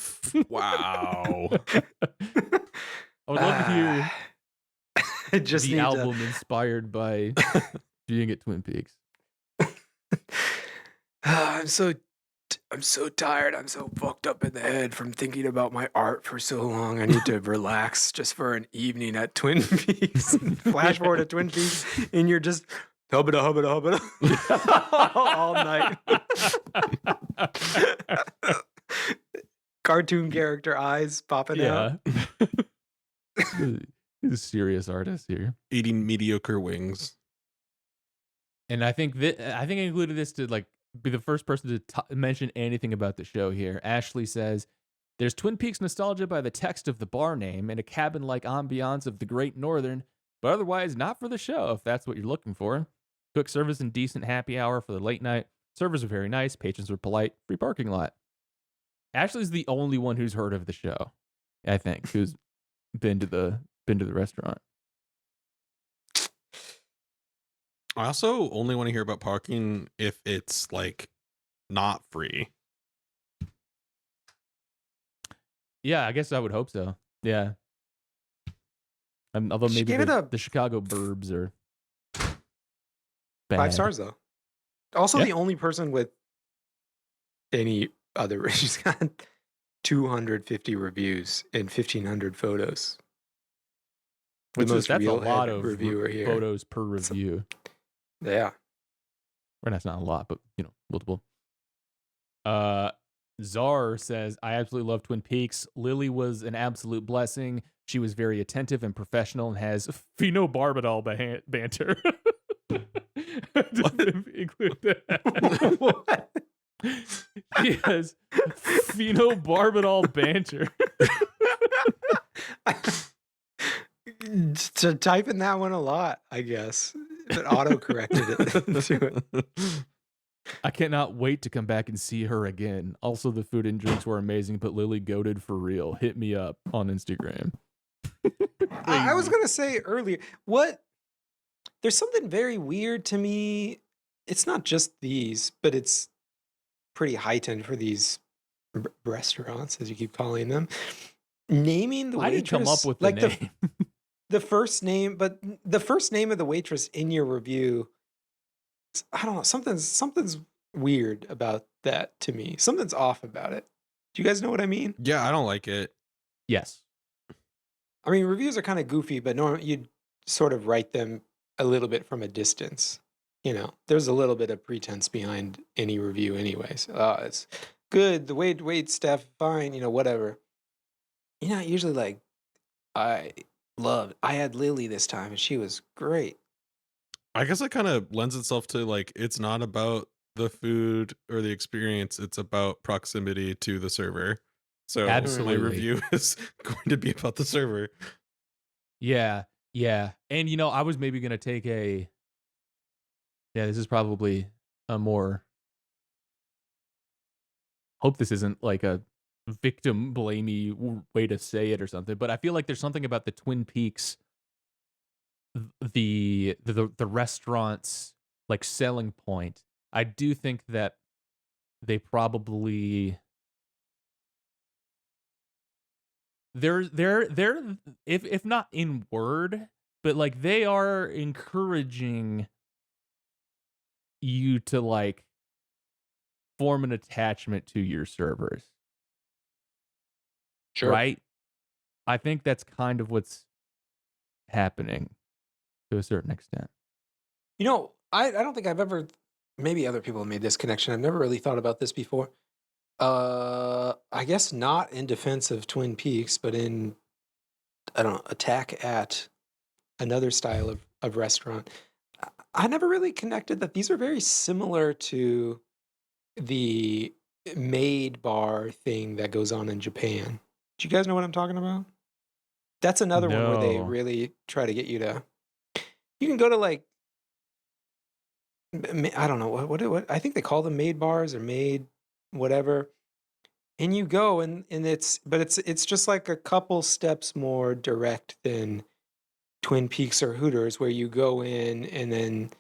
[SPEAKER 3] Wow.
[SPEAKER 1] I would love to hear the album inspired by being at Twin Peaks.
[SPEAKER 2] I'm so tired. I'm so fucked up in the head from thinking about my art for so long. I need to relax just for an evening at Twin Peaks. Flash forward to Twin Peaks, and you're just hubbada all night. Cartoon character eyes popping out.
[SPEAKER 1] He's a serious artist here.
[SPEAKER 3] Eating mediocre wings.
[SPEAKER 1] And I think I included this to like be the first person to mention anything about the show here. Ashley says, there's Twin Peaks nostalgia by the text of the bar name and a cabin-like ambiance of the Great Northern, but otherwise not for the show if that's what you're looking for. Quick service and decent happy hour for the late night. Servers are very nice. Patrons are polite. Free parking lot. Ashley's the only one who's heard of the show, I think, who's been to the restaurant.
[SPEAKER 3] I also only want to hear about parking if it's like not free.
[SPEAKER 1] Yeah, I guess I would hope so. Yeah. Although maybe the Chicago burbs are bad.
[SPEAKER 2] 5 stars though. Also, the only person with any other, she's got 250 reviews and 1,500 photos.
[SPEAKER 1] That's a lot of reviewer here. Photos per review.
[SPEAKER 2] Yeah.
[SPEAKER 1] Or that's not a lot, but multiple. Czar says, I absolutely love Twin Peaks. Lily was an absolute blessing. She was very attentive and professional and has phenobarbital banter. Include that.
[SPEAKER 2] What?
[SPEAKER 1] She has phenobarbital banter.
[SPEAKER 2] To type in that one a lot, I guess. It auto-corrected it to it.
[SPEAKER 1] I cannot wait to come back and see her again. Also, the food and drinks were amazing, but Lily goated for real. Hit me up on Instagram.
[SPEAKER 2] I was going to say earlier, there's something very weird to me. It's not just these, but it's pretty heightened for these restaurants, as you keep calling them. Naming the waitress.
[SPEAKER 1] I didn't come up with the name.
[SPEAKER 2] The first name, but the first name of the waitress in your review, I don't know, something's weird about that to me. Something's off about it. Do you guys know what I mean?
[SPEAKER 3] Yeah, I don't like it.
[SPEAKER 1] Yes.
[SPEAKER 2] I mean, reviews are kind of goofy, but normally you'd sort of write them a little bit from a distance. There's a little bit of pretense behind any review anyways. It's good. The wait staff, fine, whatever. You're not usually like, Loved. I had Lily this time, and she was great.
[SPEAKER 3] I guess it kind of lends itself to like it's not about the food or the experience, it's about proximity to the server. So my
[SPEAKER 1] Absolutely.
[SPEAKER 3] review is going to be about the server.
[SPEAKER 1] Yeah. Yeah. And I was maybe gonna take this is probably a more hope this isn't like a victim blamey way to say it or something, but I feel like there's something about the Twin Peaks the restaurant's like selling point. I do think that they probably they're if not in word, but like they are encouraging you to like form an attachment to your servers,
[SPEAKER 2] Sure.
[SPEAKER 1] right? I think that's kind of what's happening to a certain extent.
[SPEAKER 2] I don't think I've ever. Maybe other people have made this connection. I've never really thought about this before. I guess not in defense of Twin Peaks, but in I don't know, attack at another style of restaurant. I never really connected that these are very similar to the maid bar thing that goes on in Japan. Do you guys know what I'm talking about? That's another one where they
[SPEAKER 1] No.
[SPEAKER 2] really try to get you to. You can go to like I don't know what I think they call them maid bars or maid whatever, and you go and it's just like a couple steps more direct than Twin Peaks or Hooters, where you go in and then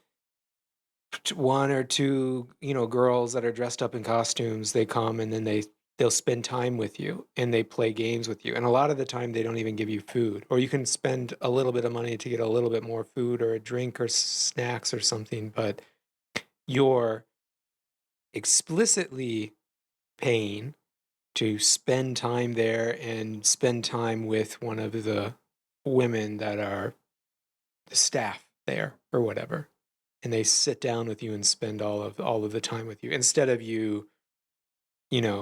[SPEAKER 2] one or two girls that are dressed up in costumes, they come and then they'll spend time with you and they play games with you, and a lot of the time they don't even give you food, or you can spend a little bit of money to get a little bit more food or a drink or snacks or something, but you're explicitly paying to spend time there and spend time with one of the women that are the staff there or whatever, and they sit down with you and spend all of the time with you, instead of you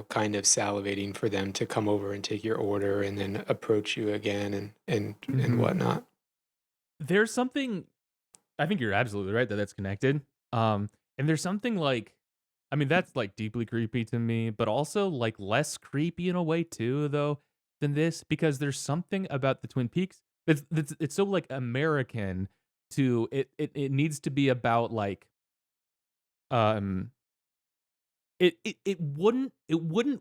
[SPEAKER 2] kind of salivating for them to come over and take your order and then approach you again and
[SPEAKER 1] Mhm.
[SPEAKER 2] whatnot.
[SPEAKER 1] There's something I think you're absolutely right that that's connected. And there's something like I mean, that's like deeply creepy to me, but also like less creepy in a way too, though, than this, because there's something about the Twin Peaks that's it's so like American to it needs to be about like um it wouldn't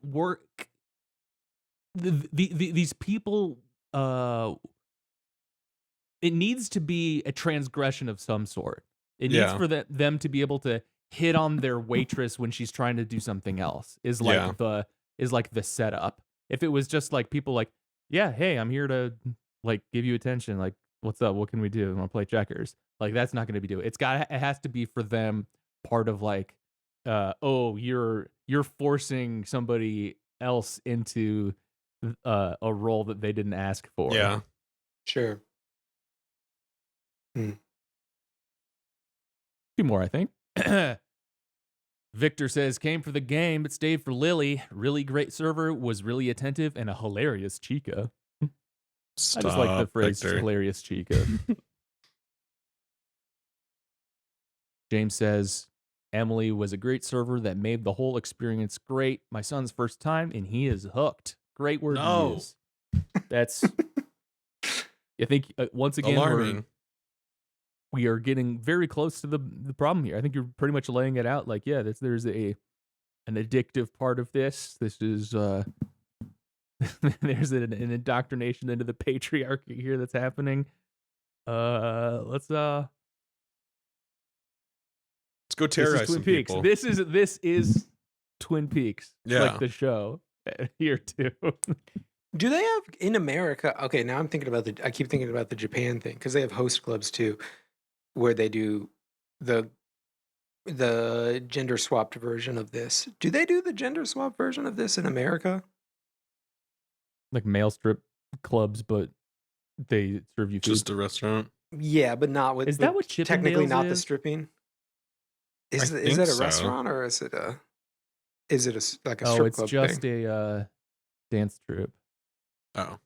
[SPEAKER 1] work. These people uh it needs to be a transgression of some sort. It needs
[SPEAKER 3] Yeah.
[SPEAKER 1] for them to be able to hit on their waitress when she's trying to do something else
[SPEAKER 3] Yeah.
[SPEAKER 1] is like the setup. If it was just like people like, yeah, hey, I'm here to like give you attention. Like, what's up? What can we do? Want to play checkers? Like, that's not going to be doing. It has to be for them part of like, oh, you're forcing somebody else into a role that they didn't ask for.
[SPEAKER 3] Yeah.
[SPEAKER 2] Sure. Hmm.
[SPEAKER 1] Few more, I think. Victor says, came for the game, but stayed for Lily. Really great server, was really attentive, and a hilarious chica. I just like the
[SPEAKER 3] Stop,
[SPEAKER 1] phrase
[SPEAKER 3] Victor.
[SPEAKER 1] hilarious chica. James says, Emily was a great server that made the whole experience great. My son's first time, and he is hooked. Great word to
[SPEAKER 3] No.
[SPEAKER 1] use. That's, I think, once again,
[SPEAKER 3] Alarming.
[SPEAKER 1] we are getting very close to the problem here. I think you're pretty much laying it out. Like, yeah, there's an addictive part of this. This is there's an indoctrination into the patriarchy here that's happening. Let's
[SPEAKER 3] go
[SPEAKER 1] this is
[SPEAKER 3] terrorize
[SPEAKER 1] Twin
[SPEAKER 3] some
[SPEAKER 1] Peaks.
[SPEAKER 3] people.
[SPEAKER 1] This is Twin Peaks.
[SPEAKER 3] Yeah.
[SPEAKER 1] Like the show here too.
[SPEAKER 2] Do they have in America? Okay, now I keep thinking about the Japan thing, because they have host clubs too, where they do the gender swapped version of this. Do they do the gender swap version of this in America?
[SPEAKER 1] Like male strip clubs, but they serve you food.
[SPEAKER 3] Just a restaurant.
[SPEAKER 2] Yeah, but not with.
[SPEAKER 1] Is that what
[SPEAKER 2] technically
[SPEAKER 1] Chippendales
[SPEAKER 2] not the
[SPEAKER 1] is?
[SPEAKER 2] stripping?
[SPEAKER 3] I
[SPEAKER 2] Is
[SPEAKER 3] think
[SPEAKER 2] that a
[SPEAKER 3] so.
[SPEAKER 2] restaurant, or is it like a
[SPEAKER 1] Oh,
[SPEAKER 2] strip
[SPEAKER 1] it's
[SPEAKER 2] club
[SPEAKER 1] just
[SPEAKER 2] thing?
[SPEAKER 1] a dance troupe.
[SPEAKER 3] Oh.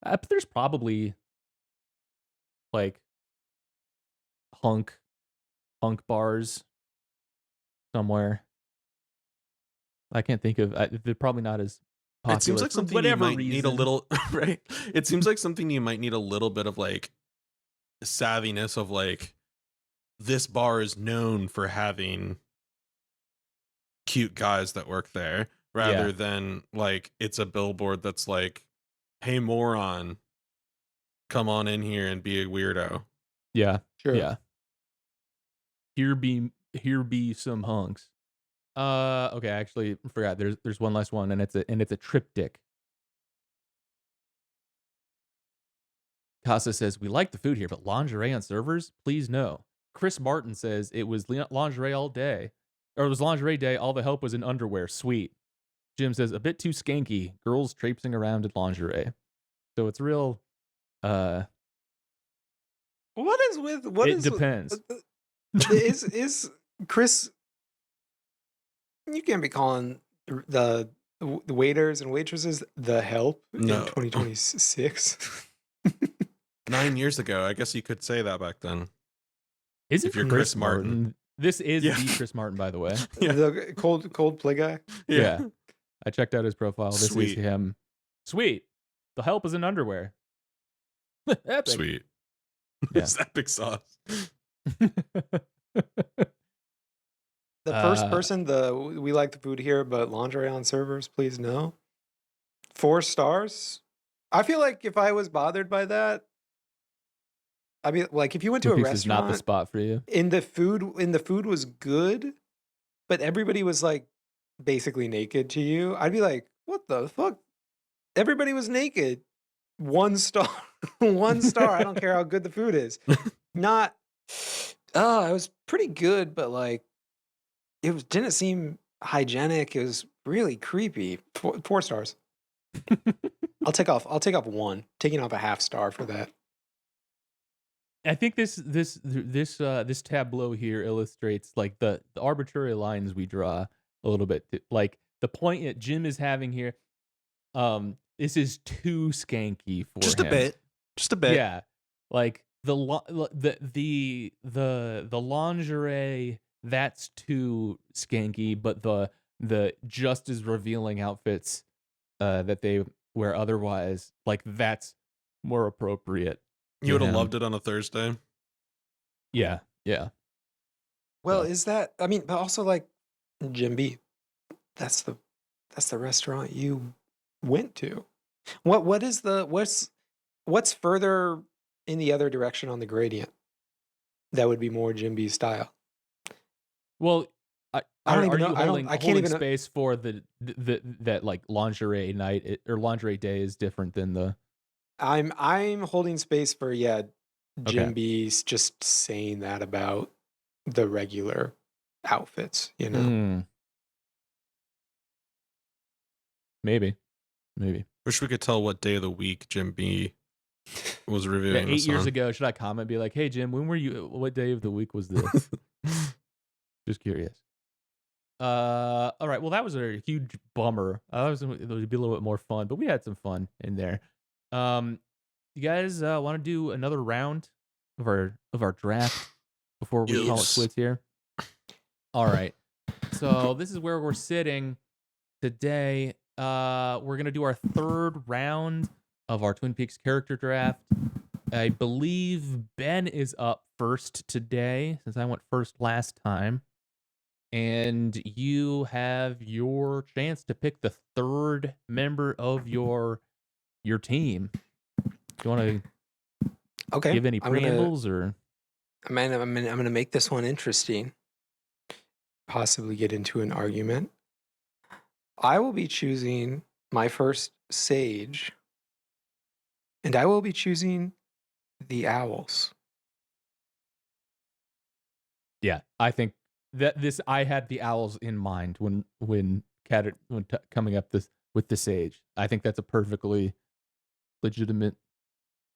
[SPEAKER 1] But there's probably like hunk bars somewhere. I can't think of. They're probably not as popular.
[SPEAKER 3] It seems like
[SPEAKER 1] for
[SPEAKER 3] something you
[SPEAKER 1] whatever
[SPEAKER 3] might
[SPEAKER 1] reason.
[SPEAKER 3] need a little right. It seems like something you might need a little bit of like savviness of like this bar is known for having cute guys that work there rather than like it's a billboard that's like, hey moron, come on in here and be a weirdo.
[SPEAKER 1] Yeah.
[SPEAKER 2] Sure.
[SPEAKER 1] Yeah. Here be some hunks. Okay, actually I forgot. There's one last one, and it's a triptych. Casa says, we like the food here, but lingerie on servers? Please no. Chris Martin says it was lingerie all day. Or it was lingerie day, all the help was in underwear. Sweet. Jim says, a bit too skanky. Girls traipsing around in lingerie. So it's real
[SPEAKER 2] What
[SPEAKER 1] it depends.
[SPEAKER 2] Is Chris, you can't be calling the waiters and waitresses the help in 2026.
[SPEAKER 3] 9 years ago, I guess you could say that back then.
[SPEAKER 1] Is it Chris Martin? This is the Chris Martin, by the way.
[SPEAKER 2] The Coldplay guy.
[SPEAKER 1] Yeah. I checked out his profile. This is him. Sweet. The help is in underwear. Epic.
[SPEAKER 3] Sweet. It's epic sauce.
[SPEAKER 2] The first person, we like the food here, but lingerie on servers, please no. 4 stars. I feel like if I was bothered by that, I mean, like if you went to a restaurant,
[SPEAKER 1] is not the spot for you.
[SPEAKER 2] And the food was good, but everybody was like basically naked to you. I'd be like, what the fuck? Everybody was naked. 1 star. 1 star. I don't care how good the food is. Not. Oh, it was pretty good, but like, didn't seem hygienic. It was really creepy. 4 stars. I'll take off 1. Taking off a half star for that.
[SPEAKER 1] I think this tableau here illustrates like the arbitrary lines we draw a little bit. Like the point that Jim is having here. This is too skanky for him.
[SPEAKER 3] Just a bit.
[SPEAKER 1] Yeah, like the lingerie, that's too skanky, but the just as revealing outfits that they wear otherwise, like that's more appropriate.
[SPEAKER 3] You would have loved it on a Thursday.
[SPEAKER 1] Yeah.
[SPEAKER 2] Well, is that? I mean, but also like Jim B. That's the restaurant you went to. What's further in the other direction on the gradient? That would be more Jim B style.
[SPEAKER 1] Well, I don't even know. I can't even space for that like lingerie night or lingerie day is different than the.
[SPEAKER 2] I'm holding space for Jim B's just saying that about the regular outfits, you know.
[SPEAKER 1] Maybe.
[SPEAKER 3] Wish we could tell what day of the week Jim B was reviewing.
[SPEAKER 1] 8 years ago, should I comment? Be like, hey Jim, when were you? What day of the week was this? Just curious. All right. Well, that was a huge bummer. It would be a little bit more fun, but we had some fun in there. You guys want to do another round of our draft before we call it quits here? All right. So this is where we're sitting today. We're gonna do our 3rd round of our Twin Peaks character draft. I believe Ben is up first today, since I went first last time. And you have your chance to pick the 3rd member of your team. Do you want to give any preambles or?
[SPEAKER 2] I'm gonna make this one interesting. Possibly get into an argument. I will be choosing my first sage, and I will be choosing the owls.
[SPEAKER 1] Yeah, I think that I had the owls in mind when coming up with the sage. I think that's a perfectly legitimate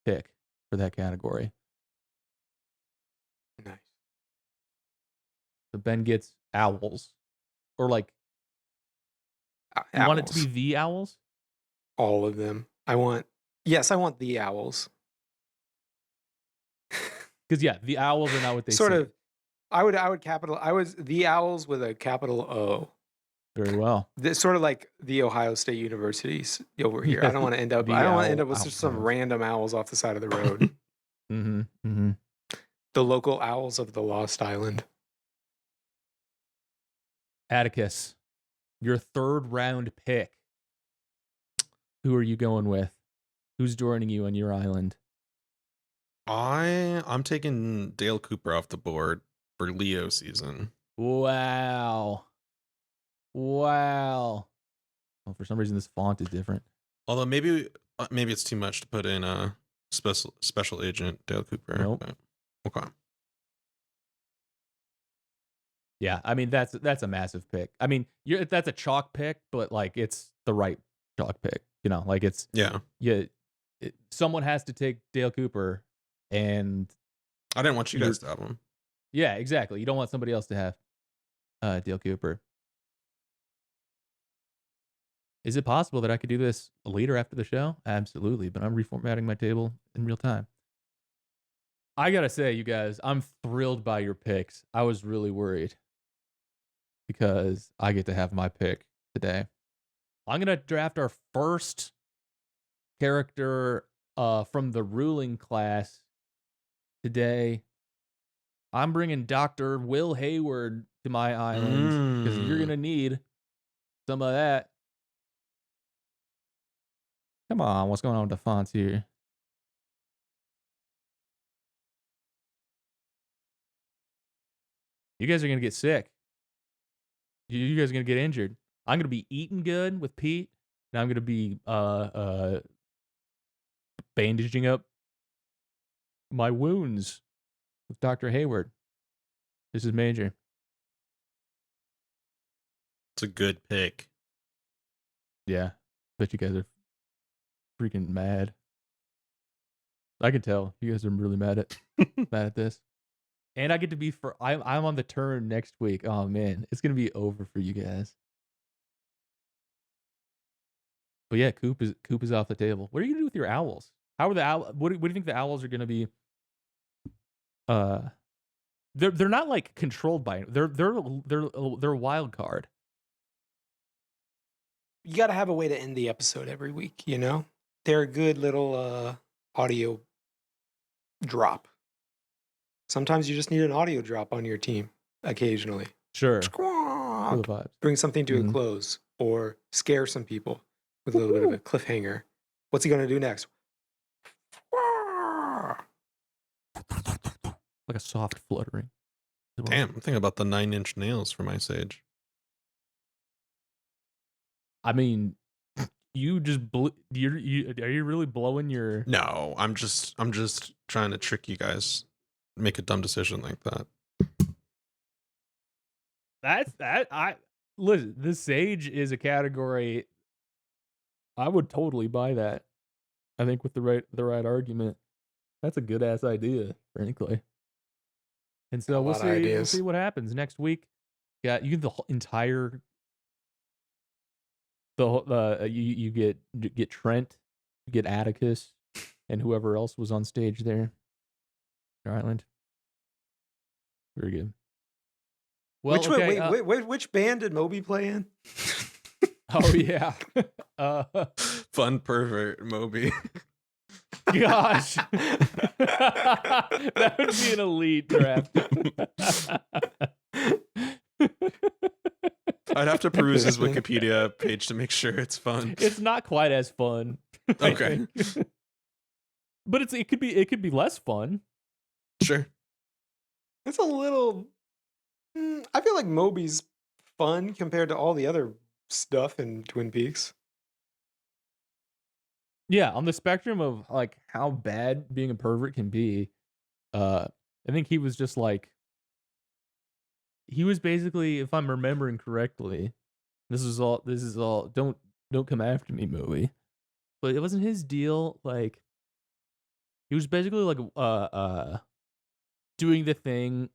[SPEAKER 1] pick for that category.
[SPEAKER 2] Nice.
[SPEAKER 1] So Ben gets owls, or like, you want it to be the owls?
[SPEAKER 2] All of them. I want Yes, I want the owls.
[SPEAKER 1] Because the owls are not what they
[SPEAKER 2] sort
[SPEAKER 1] say.
[SPEAKER 2] of. I was the owls with a capital O.
[SPEAKER 1] Very well.
[SPEAKER 2] This sort of like the Ohio State Universities over here.
[SPEAKER 1] Yeah,
[SPEAKER 2] I don't want to end up. I don't want to end up with just some random owls off the side of the road. The local owls of the Lost Island.
[SPEAKER 1] Atticus, your 3rd round pick. Who are you going with? Who's joining you on your island?
[SPEAKER 3] I'm taking Dale Cooper off the board for Leo season.
[SPEAKER 1] Wow. Well, for some reason this font is different.
[SPEAKER 3] Although maybe it's too much to put in a special agent Dale Cooper.
[SPEAKER 1] Nope.
[SPEAKER 3] Okay.
[SPEAKER 1] Yeah, I mean that's a massive pick. I mean, that's a chalk pick, but like it's the right chalk pick. You know, like it's someone has to take Dale Cooper, and
[SPEAKER 3] I didn't want you guys to have him.
[SPEAKER 1] Yeah, exactly. You don't want somebody else to have Dale Cooper. Is it possible that I could do this later after the show? Absolutely, but I'm reformatting my table in real time. I gotta say, you guys, I'm thrilled by your picks. I was really worried because I get to have my pick today. I'm gonna draft our first character from the ruling class today. I'm bringing Dr. Will Hayward to my island because you're gonna need some of that. Come on, what's going on with the fonts here? You guys are going to get sick. You guys are going to get injured. I'm going to be eating good with Pete, and I'm going to be bandaging up my wounds with Dr. Hayward. This is major.
[SPEAKER 3] It's a good pick.
[SPEAKER 1] Yeah. Bet you guys are freaking mad. I can tell you guys are really mad at this. And I get to be I'm on the turn next week. Oh man, it's gonna be over for you guys. But yeah, Coop is off the table. What are you gonna do with your owls? How are the owls? What do you think the owls are gonna be? They're not like controlled by it. They're a wild card.
[SPEAKER 2] You got to have a way to end the episode every week. You know, they're a good little audio drop. Sometimes you just need an audio drop on your team occasionally.
[SPEAKER 1] Sure.
[SPEAKER 2] Bring something to a close or scare some people with a little bit of a cliffhanger. What's he going to do next?
[SPEAKER 1] Like a soft fluttering.
[SPEAKER 3] Damn, I'm thinking about the 9 Inch Nails from Ice Age.
[SPEAKER 1] I mean, you just are you really blowing your?
[SPEAKER 3] No, I'm just trying to trick you guys. Make a dumb decision like that.
[SPEAKER 1] Listen, the Sage is a category. I would totally buy that. I think with the right argument, that's a good ass idea, frankly. And so we'll see what happens next week. Yeah, you get the entire. You get Trent, you get Atticus, and whoever else was on stage there. Your island. Very good. Well,
[SPEAKER 2] which band did Moby play in?
[SPEAKER 1] Oh yeah,
[SPEAKER 3] Fun pervert Moby.
[SPEAKER 1] Gosh, that would be an elite draft.
[SPEAKER 3] I'd have to peruse his Wikipedia page to make sure it's fun.
[SPEAKER 1] It's not quite as fun.
[SPEAKER 3] Okay.
[SPEAKER 1] But it could be less fun.
[SPEAKER 3] Sure.
[SPEAKER 2] It's a little. I feel like Moby's fun compared to all the other stuff in Twin Peaks.
[SPEAKER 1] Yeah, on the spectrum of like how bad being a pervert can be, I think he was just like. He was basically, if I'm remembering correctly, this is all. Don't come after me, Moby. But it wasn't his deal. Like, he was basically like doing the thing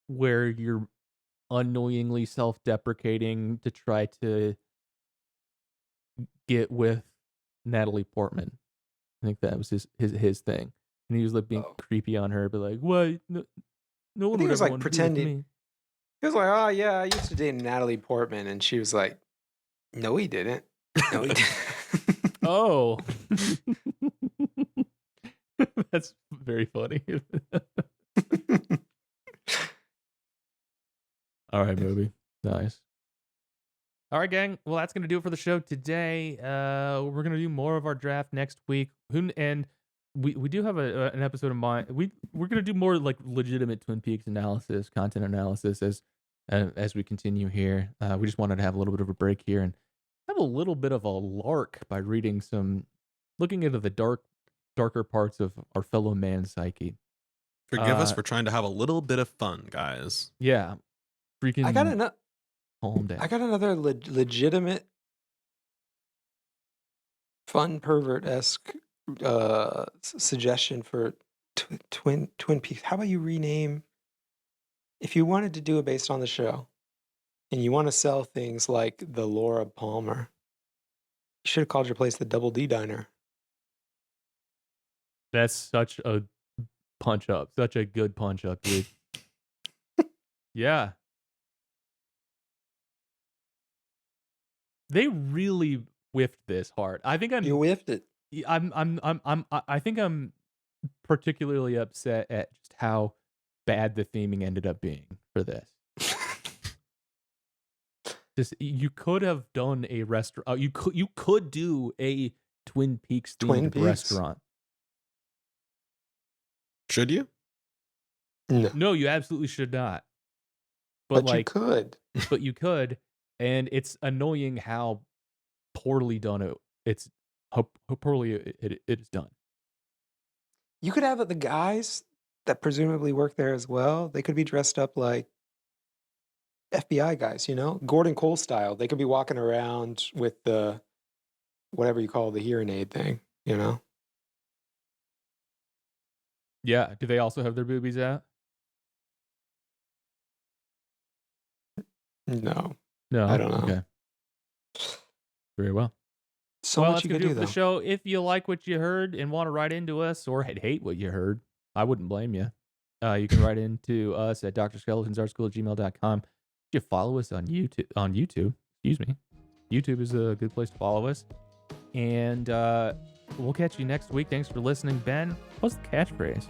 [SPEAKER 1] where you're unknowingly self-deprecating to try to get with Natalie Portman. I think that was his thing, and he was like being creepy on her, but like, what? No one would ever want to do with me.
[SPEAKER 2] He was like, oh yeah, I used to date Natalie Portman, and she was like, no, he didn't. No, he didn't.
[SPEAKER 1] Oh, that's very funny. All right, movie. Nice. All right, gang. Well, that's going to do it for the show today. We're going to do more of our draft next week. And we do have an episode in mind. We're going to do more like legitimate Twin Peaks analysis, content analysis as we continue here. We just wanted to have a little bit of a break here and have a little bit of a lark by looking into the darker parts of our fellow man's psyche.
[SPEAKER 3] Forgive us for trying to have a little bit of fun, guys.
[SPEAKER 1] Yeah. Freaking
[SPEAKER 2] I got another legitimate fun pervert-esque suggestion for Twin Peaks. How about you rename, if you wanted to do it based on the show and you want to sell things like the Laura Palmer, you should have called your place the Double D Diner.
[SPEAKER 1] That's such a punch up. Such a good punch up, dude. Yeah. They really whiffed this hard.
[SPEAKER 2] You whiffed it.
[SPEAKER 1] I think I'm particularly upset at just how bad the theming ended up being for this. Just you could have done a restaurant. You could do a Twin Peaks themed restaurant.
[SPEAKER 3] Should you?
[SPEAKER 1] No, you absolutely should not. But like,
[SPEAKER 2] you could.
[SPEAKER 1] But you could, and it's annoying how poorly done how poorly it is done.
[SPEAKER 2] You could have the guys that presumably work there as well. They could be dressed up like FBI guys, Gordon Cole style. They could be walking around with the whatever you call the hearing aid thing,
[SPEAKER 1] Yeah. Do they also have their boobies out?
[SPEAKER 2] No.
[SPEAKER 1] I
[SPEAKER 2] don't know.
[SPEAKER 1] Okay. Very well.
[SPEAKER 2] So
[SPEAKER 1] well,
[SPEAKER 2] much you could do
[SPEAKER 1] for the show. If you like what you heard and want to write into us or hate what you heard, I wouldn't blame you. You can write into us at drskeletonsartschool@gmail.com. You follow us on YouTube. Excuse me. YouTube is a good place to follow us. And we'll catch you next week. Thanks for listening. Ben, what's the catchphrase?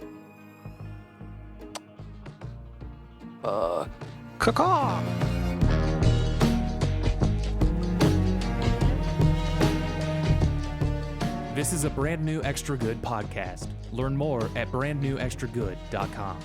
[SPEAKER 2] Caw-caw.
[SPEAKER 1] This is a brand new Extra Good podcast. Learn more at brandnewextragood.com.